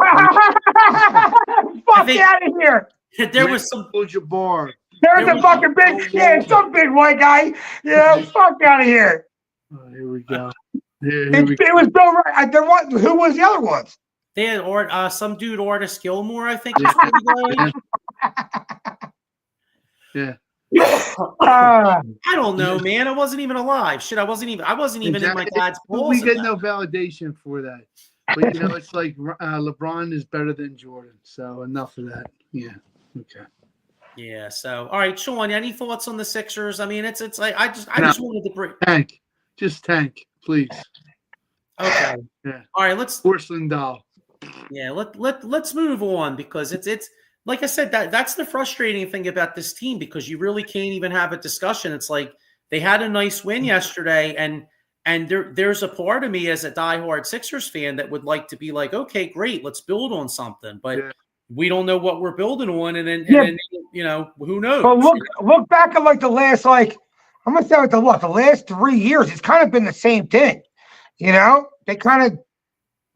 of here. There was some. Jabbar. There's a fucking big some big white guy. Yeah, fuck out of here. Oh, here we go. It was Bill Russell. Who was the other ones? They had some dude, Ortis Gilmore, I think. Was pretty good. Yeah. I don't know, man. I wasn't even alive. Shit, I wasn't even in my dad's balls. We get no validation for that. But it's like LeBron is better than Jordan. So enough of that. Yeah. Okay. Yeah. So all right, Sean. Any thoughts on the Sixers? I mean, it's like I just wanted to bring tank. Just tank, please. Okay. Yeah. All right. Let's porcelain doll. Yeah. Let's move on because it's like I said, that's the frustrating thing about this team because you really can't even have a discussion. It's like they had a nice win yesterday, and there's a part of me as a diehard Sixers fan that would like to be like, okay, great, let's build on something, but we don't know what we're building on, and then who knows? But look back at like the last I'm gonna say the last 3 years, it's kind of been the same thing. They kind of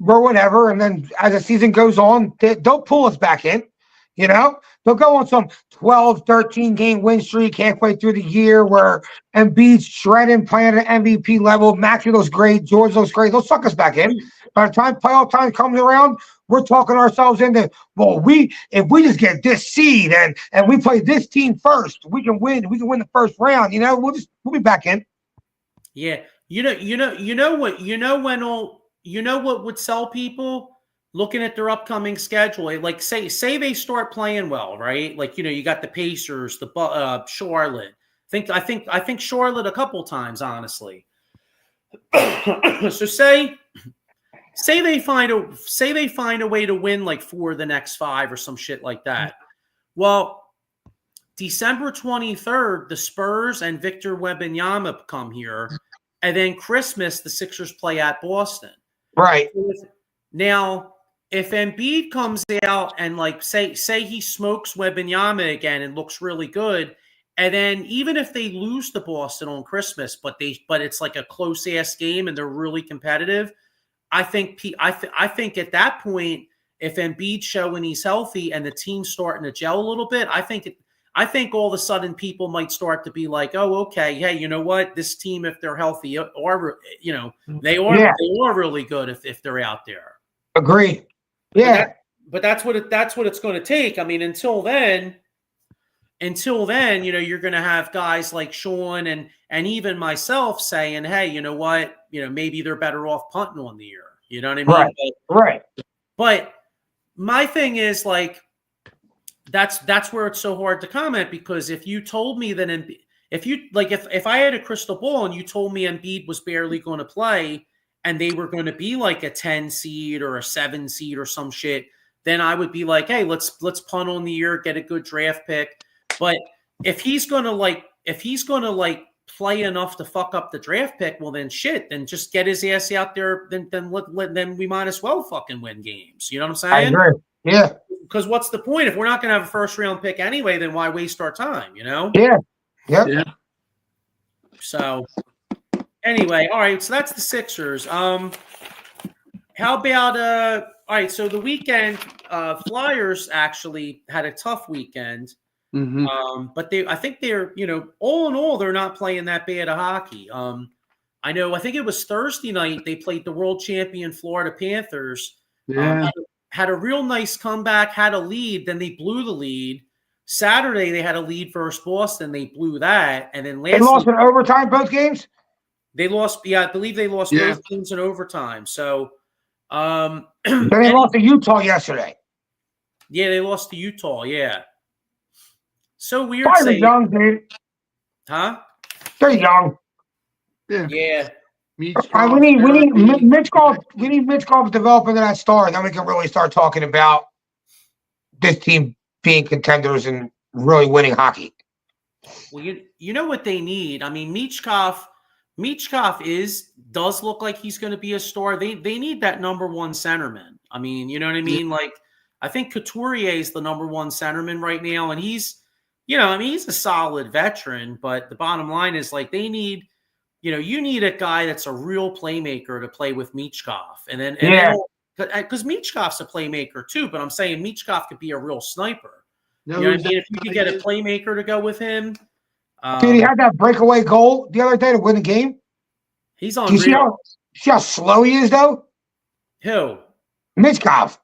were whatever, and then as the season goes on, they'll pull us back in. They'll go on some 12, 13 game win streak halfway through the year where Embiid's shredding, playing at an MVP level. Maxey looks great. George looks great. They'll suck us back in. By the time playoff time comes around, we're talking ourselves into, if we just get this seed and we play this team first, we can win. We can win the first round. We'll be back in. Yeah. What would sell people? Looking at their upcoming schedule, like say they start playing well, right? Like you got the Pacers, the Charlotte. I think Charlotte a couple times, honestly. So say they find a way to win like 4 of the next 5 or some shit like that. Well, December 23rd, the Spurs and Victor Wembanyama come here, and then Christmas the Sixers play at Boston. Right now. If Embiid comes out and say he smokes Wembanyama again and looks really good, and then even if they lose to Boston on Christmas, but it's like a close ass game and they're really competitive, I think at that point, if Embiid's showing he's healthy and the team's starting to gel a little bit, I think all of a sudden people might start to be like, oh, okay, hey, you know what? This team, if they're healthy, they are really good if they're out there. Agree. Yeah, but that's what it's going to take. I mean, until then, you're going to have guys like Sean and even myself saying, hey, you know what? Maybe they're better off punting on the year. You know what I mean? Right. But my thing is that's where it's so hard to comment because if you told me that if I had a crystal ball and you told me Embiid was barely going to play and they were going to be like a 10 seed or a 7 seed or some shit, then I would be like, hey, let's punt on the year, get a good draft pick. But if he's going to play enough to fuck up the draft pick, well then shit, then just get his ass out there. Then we might as well fucking win games. You know what I'm saying? I agree. Yeah. Because what's the point if we're not going to have a first round pick anyway? Then why waste our time? Yeah. Yep. Yeah. So. Anyway, all right, so that's the Sixers. How about all right, so the weekend Flyers actually had a tough weekend. Mm-hmm. But I think they're, all in all, they're not playing that bad of hockey. I think it was Thursday night they played the world champion Florida Panthers. Yeah. Had a real nice comeback, had a lead, then they blew the lead. Saturday they had a lead versus Boston, they blew that, and then they lost in overtime both games. They lost, I believe they lost both games in overtime. So, they lost to Utah yesterday. Yeah, they lost to Utah. Yeah, so weird. They're young, dude. Huh? They're young. Yeah. We need Mitch Golf. We need Mitch Golf to develop into that star, and then we can really start talking about this team being contenders and really winning hockey. Well, you know what they need. I mean, Michkov does look like he's going to be a star. They need that number one centerman. I mean, you know what I mean? Like, I think Couturier is the number one centerman right now, and he's, I mean, he's a solid veteran. But the bottom line is, like, they need, you need a guy that's a real playmaker to play with Michkov, and then because Michkov's a playmaker too. But I'm saying Michkov could be a real sniper. No, You know what I mean? If you could get a playmaker to go with him. Dude, he had that breakaway goal the other day to win the game. He's on. Do you see how slow he is, though? Who? Michkov.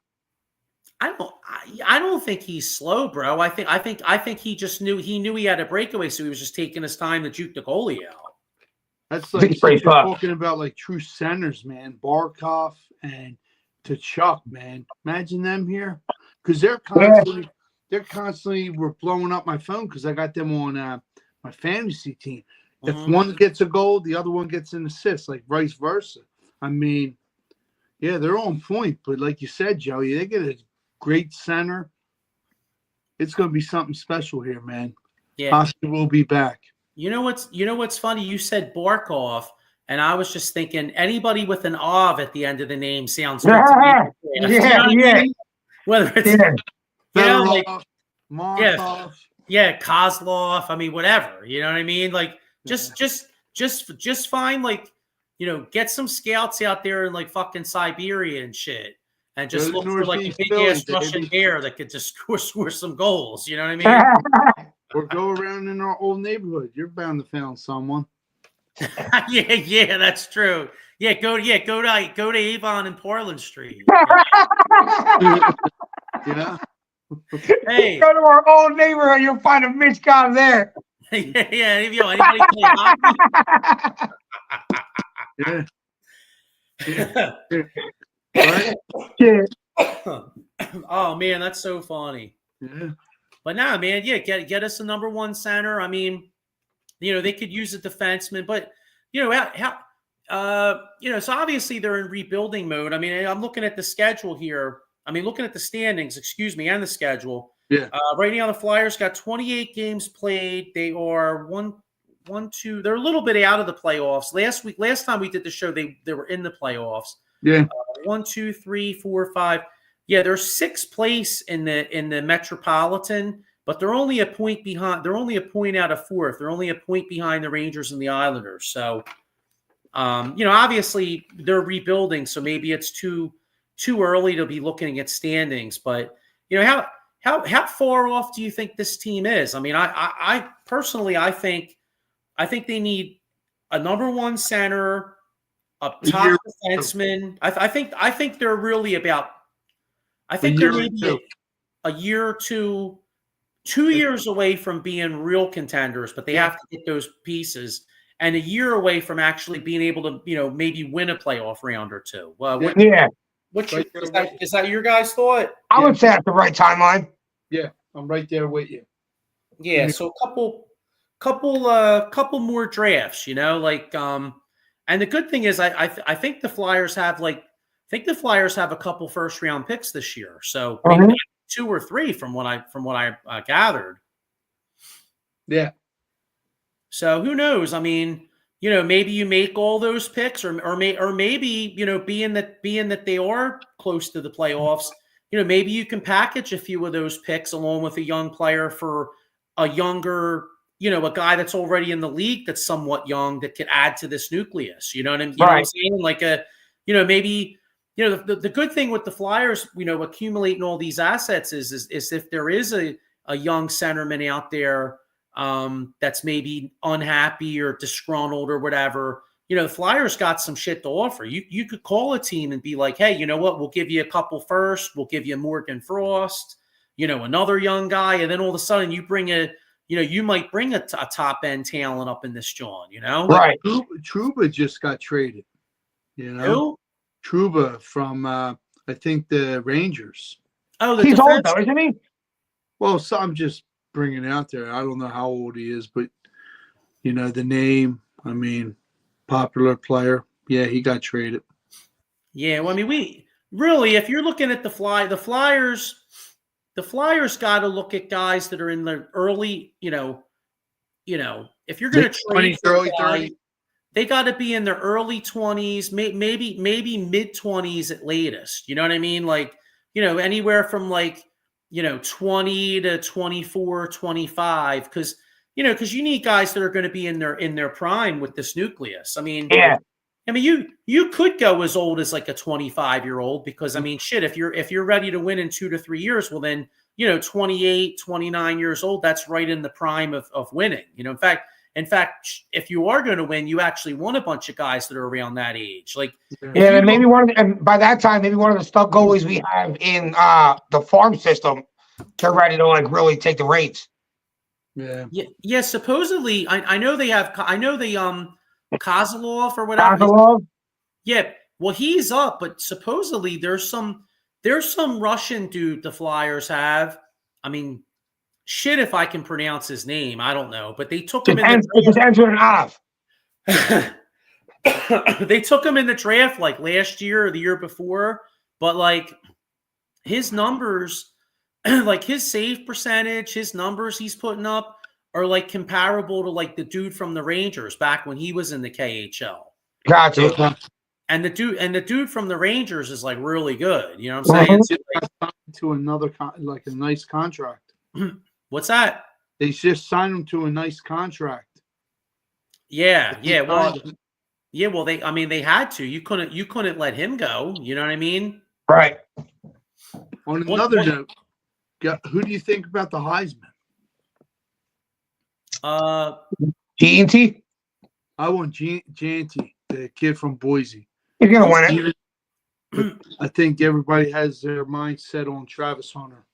I don't think he's slow, bro. I think he just knew he had a breakaway, so he was just taking his time to juke the goalie out. That's like you're talking about, like, true centers, man. Barkov and Tkachuk, man. Imagine them here, because they're constantly were blowing up my phone because I got them on my fantasy team. If one gets a goal, the other one gets an assist, like vice versa. I mean, yeah, they're on point, but like you said, Joey, they get a great center. It's going to be something special here, man. Yeah, Hockey will be back. You know what's funny? You said Barkov, and I was just thinking anybody with an "ov" at the end of the name sounds good to me. Yeah. Whether it's Markov. Yeah, Kozlov. I mean, whatever. You know what I mean? Like, just find, like, get some scouts out there in, like, fucking Siberia and shit, and just look for, like, a big ass Russian bear that could just score some goals. You know what I mean? Or go around in our old neighborhood. You're bound to find someone. yeah, that's true. Yeah, go to Avon and Portland Street. Yeah. Hey, go to our old neighborhood, you'll find a Michkov there. yeah. Anybody play hockey? Right? Oh man, that's so funny. Yeah. But nah, man, yeah, get us a number one center. I mean, they could use a defenseman, but so obviously they're in rebuilding mode. I mean, I'm looking at the schedule here. I mean, looking at the standings, and the schedule. Yeah. Right now, the Flyers got 28 games played. They are they're a little bit out of the playoffs. Last time we did the show, they were in the playoffs. Yeah. 1, 2, 3, 4, 5. Yeah, they're sixth place in the Metropolitan, but they're only a point behind. They're only a point out of fourth. They're only a point behind the Rangers and the Islanders. So, obviously they're rebuilding. So maybe it's too early to be looking at standings. But how far off do you think this team is? I mean, I personally, I think they need a number one center, a top defenseman. I think they're really about. I think they're maybe a year or 2 years away from being real contenders, but they have to get those pieces, and a year away from actually being able to, maybe win a playoff round or two. Is that your guys' thought? I would say at the right timeline. Yeah, I'm right there with you. Yeah, so a couple more drafts, and the good thing is I think the Flyers have a couple first round picks this year. So maybe 2 or 3 from what I gathered. Yeah. So who knows? I mean, maybe you make all those picks, or maybe, being that they are close to the playoffs, maybe you can package a few of those picks along with a young player for a younger, a guy that's already in the league that's somewhat young that could add to this nucleus. You know what I mean? You know what I'm saying? Like maybe. The good thing with the Flyers, accumulating all these assets is if there is a young centerman out there that's maybe unhappy or disgruntled or whatever, the Flyers got some shit to offer. You could call a team and be like, hey, you know what? We'll give you a couple first. We'll give you Morgan Frost, another young guy. And then all of a sudden you bring you might bring a top end talent up in this John, Right. Trouba just got traded, Who? Trouba from, I think, the Rangers. Oh, he's old though, isn't he? Well, so I'm just bringing it out there. I don't know how old he is, but, the name, I mean, popular player. Yeah, he got traded. Yeah, well, I mean, if you're looking at the Flyers, the Flyers got to look at guys that are in the early, if you're going to trade for early a guy, 30s. they got to be in their early 20s, maybe mid 20s at latest. You know what I mean? Like, anywhere from 20 to 24, 25, because you need guys that are going to be in their prime with this nucleus. I mean, you could go as old as like a 25-year-old because, I mean, shit, if you're ready to win in 2 to 3 years, well then, 28, 29 years old, that's right in the prime of winning. In fact, if you are going to win, you actually want a bunch of guys that are around that age. Like, and maybe and by that time, maybe one of the stud goalies we have in the farm system, they're ready to like really take the reins. Yeah. Supposedly, I know they have. I know they Kozlov or whatever. Kozlov? Yeah. Well, he's up, but supposedly there's some Russian dude the Flyers have. I mean, shit, if I can pronounce his name, I don't know. But they took him in the draft. They took him in the draft like last year or the year before. But like his numbers, like his save percentage, his numbers he's putting up are like comparable to like the dude from the Rangers back when he was in the KHL. Gotcha. And the dude from the Rangers is like really good. You know what I'm saying? Like, to another like a nice contract. What's that? They just signed him to a nice contract. Yeah. Well, they had to. You couldn't let him go. You know what I mean? Right. On another note, who do you think about the Heisman? G&T? I want Janty, the kid from Boise. He's gonna win it. I think everybody has their mindset on Travis Hunter.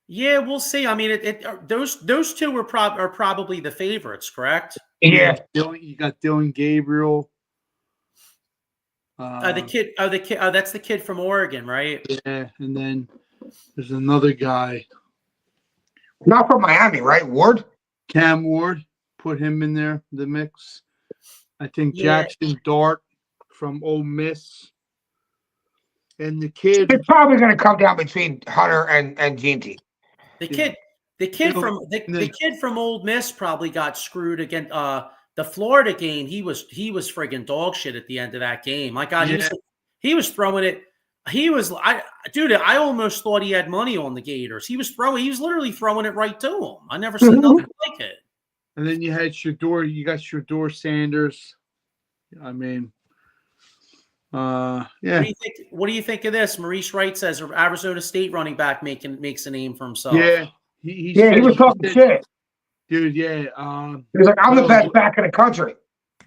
Yeah, we'll see. I mean, those two are probably the favorites, correct? Yeah. You got Dylan Gabriel. The kid. That's the kid from Oregon, right? Yeah, and then there's another guy. Not from Miami, right? Ward? Cam Ward. Put him in there, the mix. I think Jackson Dart from Ole Miss. And the kid. It's probably going to come down between Hunter and G&T. The kid from Ole Miss probably got screwed again. The Florida game, he was friggin' dog shit at the end of that game. My God, he was throwing it. I almost thought he had money on the Gators. He was literally throwing it right to him. I never said nothing like it. And then you had Shedeur. You got Shedeur Sanders. I mean, yeah. What do you think of this? Maurice Wright says Arizona State running back makes a name for himself. Yeah, he was talking shit, dude. Yeah, he was like, "I'm the best back in the country."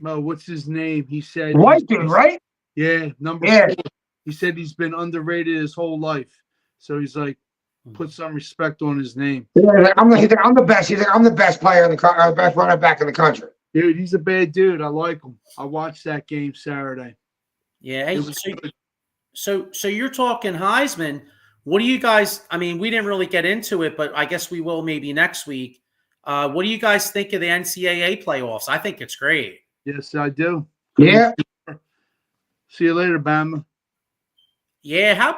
No, what's his name? He said, "White dude, right?" Yeah, number 4. He said he's been underrated his whole life, so he's like, put some respect on his name. Yeah, I'm the best. He's like, I'm the best player in the best running back in the country. Dude, he's a bad dude. I like him. I watched that game Saturday. Yeah. Hey, so you're talking Heisman. What do you guys? I mean, we didn't really get into it, but I guess we will maybe next week. What do you guys think of the NCAA playoffs? I think it's great. Yes, I do. Yeah. See you later, Bama. Yeah. How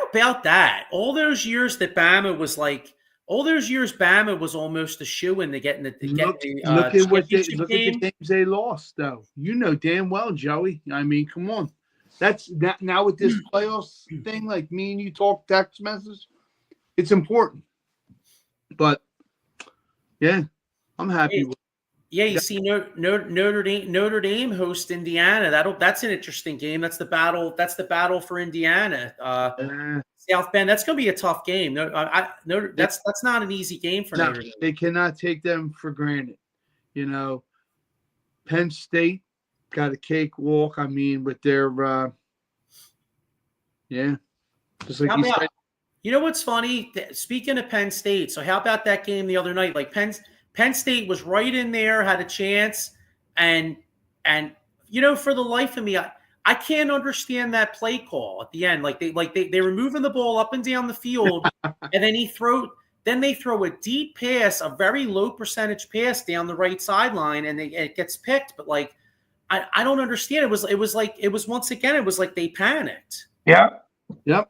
about that? All those years that Bama was like. All those years, Bama was almost a shoo-in to get in the look at the games they lost, though. You know damn well, Joey. I mean, come on. That's now with this playoffs thing. Like me and you talk text messages, it's important. But yeah, I'm happy with. Yeah, you see, Notre Dame hosts Indiana. That's an interesting game. That's the battle. That's the battle for Indiana. South Bend. That's going to be a tough game. That's not an easy game for Notre Dame. They cannot take them for granted. You know, Penn State got a cakewalk. I mean, with their just like you said. You know what's funny? Speaking of Penn State, so how about that game the other night? Like Penn State was right in there, had a chance, and for the life of me, I can't understand that play call at the end. They were moving the ball up and down the field, and then they throw a deep pass, a very low percentage pass down the right sideline, and it gets picked. But I don't understand. It was once again, it was like they panicked. Yeah. Yep.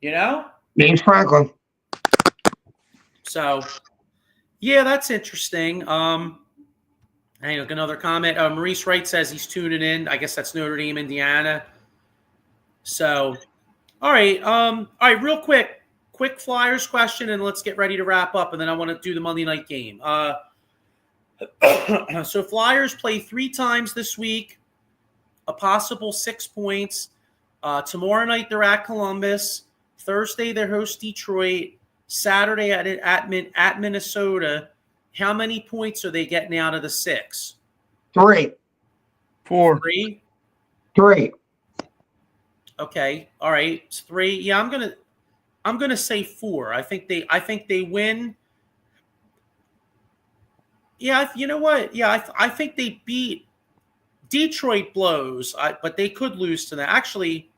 You know? James Franklin. So, yeah, that's interesting. Hang on, another comment. Maurice Wright says he's tuning in. I guess that's Notre Dame, Indiana. So, all right. All right, real quick Flyers question, and let's get ready to wrap up, and then I want to do the Monday night game. So Flyers play 3 times this week, a possible 6 points. Tomorrow night they're at Columbus. Thursday they host Detroit. Saturday at Minnesota. How many points are they getting out of the 6? 3. 4. 3? 3. Okay. All right. It's 3. Yeah, I'm gonna say 4. I think they win. Yeah, you know what? Yeah, I think they beat Detroit blows, but they could lose to them. Actually,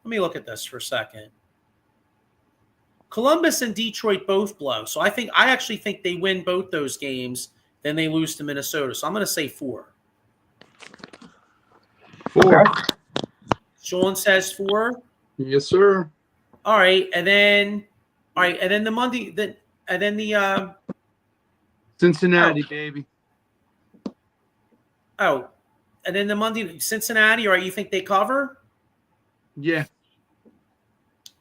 let me look at this for a second. Columbus and Detroit both blow, so I actually think they win both those games. Then they lose to Minnesota, so I'm going to say 4. 4. Okay. Sean says 4. Yes, sir. All right, and then the Monday, and then the Cincinnati, baby. and then the Monday Cincinnati. All right, you think they cover? Yeah.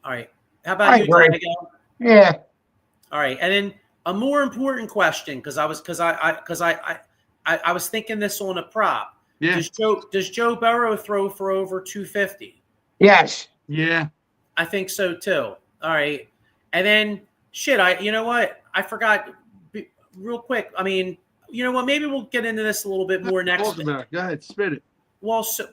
All right. How about you, Diego? Yeah. All right, and then a more important question because I was thinking this on a prop. Yeah. Does Joe Burrow throw for over 250? Yes. Yeah. I think so too. All right, and then you know what? I forgot. Real quick. I mean, you know what? Maybe we'll get into this a little bit more next. Talk about it. Go ahead, spit it. Well, so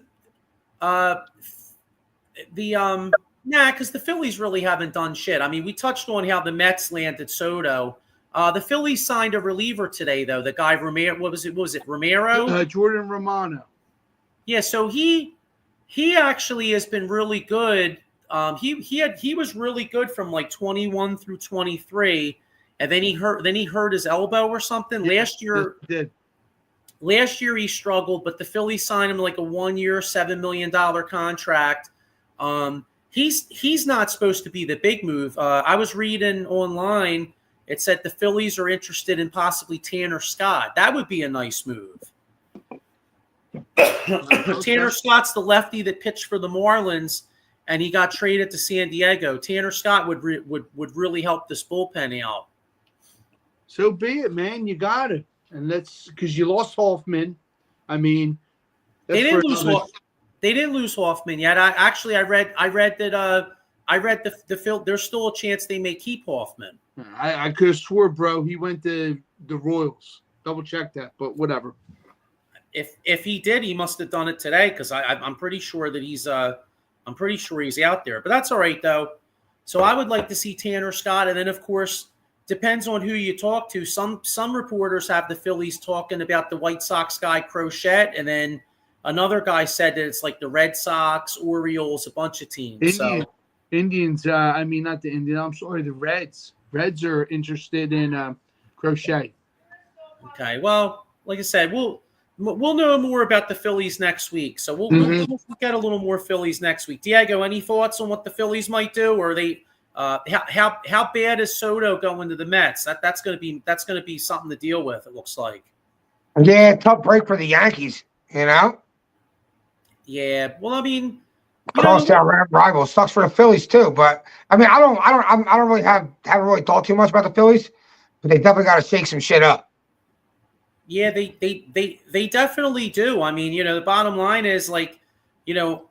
because the Phillies really haven't done shit. I mean, we touched on how the Mets landed Soto. The Phillies signed a reliever today, though. The guy Romero. What was it? Romero. Jordan Romano. Yeah. So he actually has been really good. He was really good from like 21 through 23, and then he hurt his elbow or something. Yeah, Last year he struggled, but the Phillies signed him like a 1-year, $7 million contract. He's not supposed to be the big move. I was reading online. It said the Phillies are interested in possibly Tanner Scott. That would be a nice move. Tanner Scott's the lefty that pitched for the Marlins, and he got traded to San Diego. Tanner Scott would really help this bullpen out. So be it, man. You got it, and that's because you lost Hoffman. I mean, they didn't lose Hoffman yet. I read the Phil. There's still a chance they may keep Hoffman. I could have swore, bro, he went to the Royals. Double check that, but whatever. If he did, he must have done it today because I'm pretty sure that he's out there. But that's all right though. So I would like to see Tanner Scott, and then of course depends on who you talk to. Some reporters have the Phillies talking about the White Sox guy Crochet, and then another guy said that it's like the Red Sox, Orioles, a bunch of teams. Indians. I mean, not the Indians. I'm sorry, the Reds. Reds are interested in Crochet. Okay. Well, like I said, we'll know more about the Phillies next week. So we'll get a little more Phillies next week. Diego, any thoughts on what the Phillies might do, or are they? How bad is Soto going to the Mets? That's going to be something to deal with. It looks like. Yeah, tough break for the Yankees. You know. Yeah. Well, I mean, crosstown rival sucks for the Phillies too. But I mean, I don't really haven't really thought too much about the Phillies, but they definitely got to shake some shit up. Yeah, they definitely do. I mean, the bottom line is like, when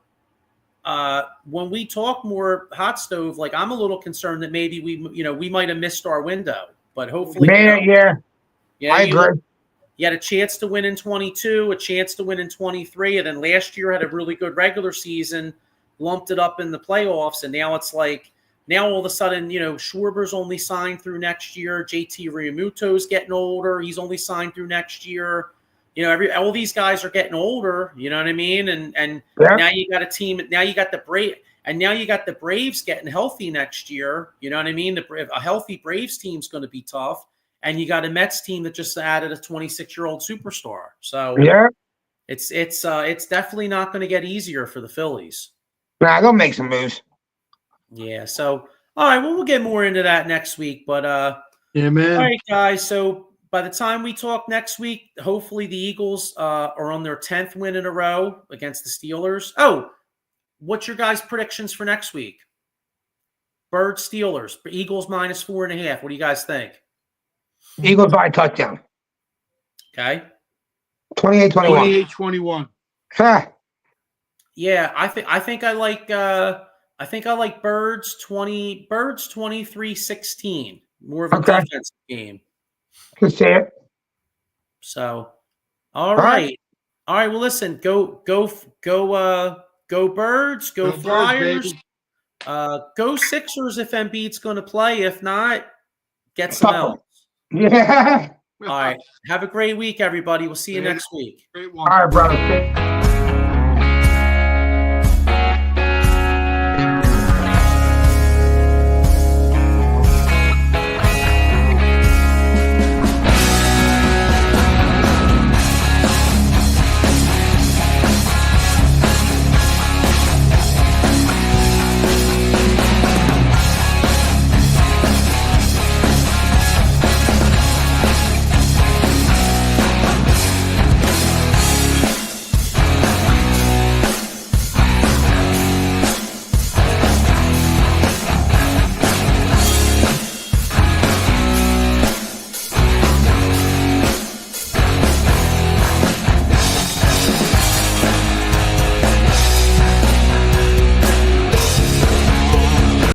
we talk more hot stove, like I'm a little concerned that maybe we might have missed our window, but hopefully, yeah, I agree. You had a chance to win in 22, a chance to win in 23, and then last year had a really good regular season, lumped it up in the playoffs, and now it's like all of a sudden, Schwarber's only signed through next year. JT Realmuto's getting older; he's only signed through next year. All these guys are getting older. You know what I mean? And now you got a team. Now you got the Braves getting healthy next year. You know what I mean? A healthy Braves team's going to be tough. And you got a Mets team that just added a 26-year-old superstar. So it's definitely not going to get easier for the Phillies. Nah, they'll make some moves. Yeah. So All right, well, we'll get more into that next week. But Yeah, all man. right, guys. So by the time we talk next week, hopefully the Eagles are on their 10th win in a row against the Steelers. Oh, what's your guys' predictions for next week? Birds, Steelers, Eagles -4.5. What do you guys think? Eagles by a touchdown. Okay. 28-21. 28-21. Yeah, I think I like Birds 23-16. More of a Okay. defensive game. Can see it. So, all right. right. All right, well listen, go Birds, go Go Birds, Flyers. baby. Go Sixers if Embiid's going to play. If not, get some Stop else. Yeah. All right. Have a great week, everybody. We'll see you next week. Great one. All right, brother.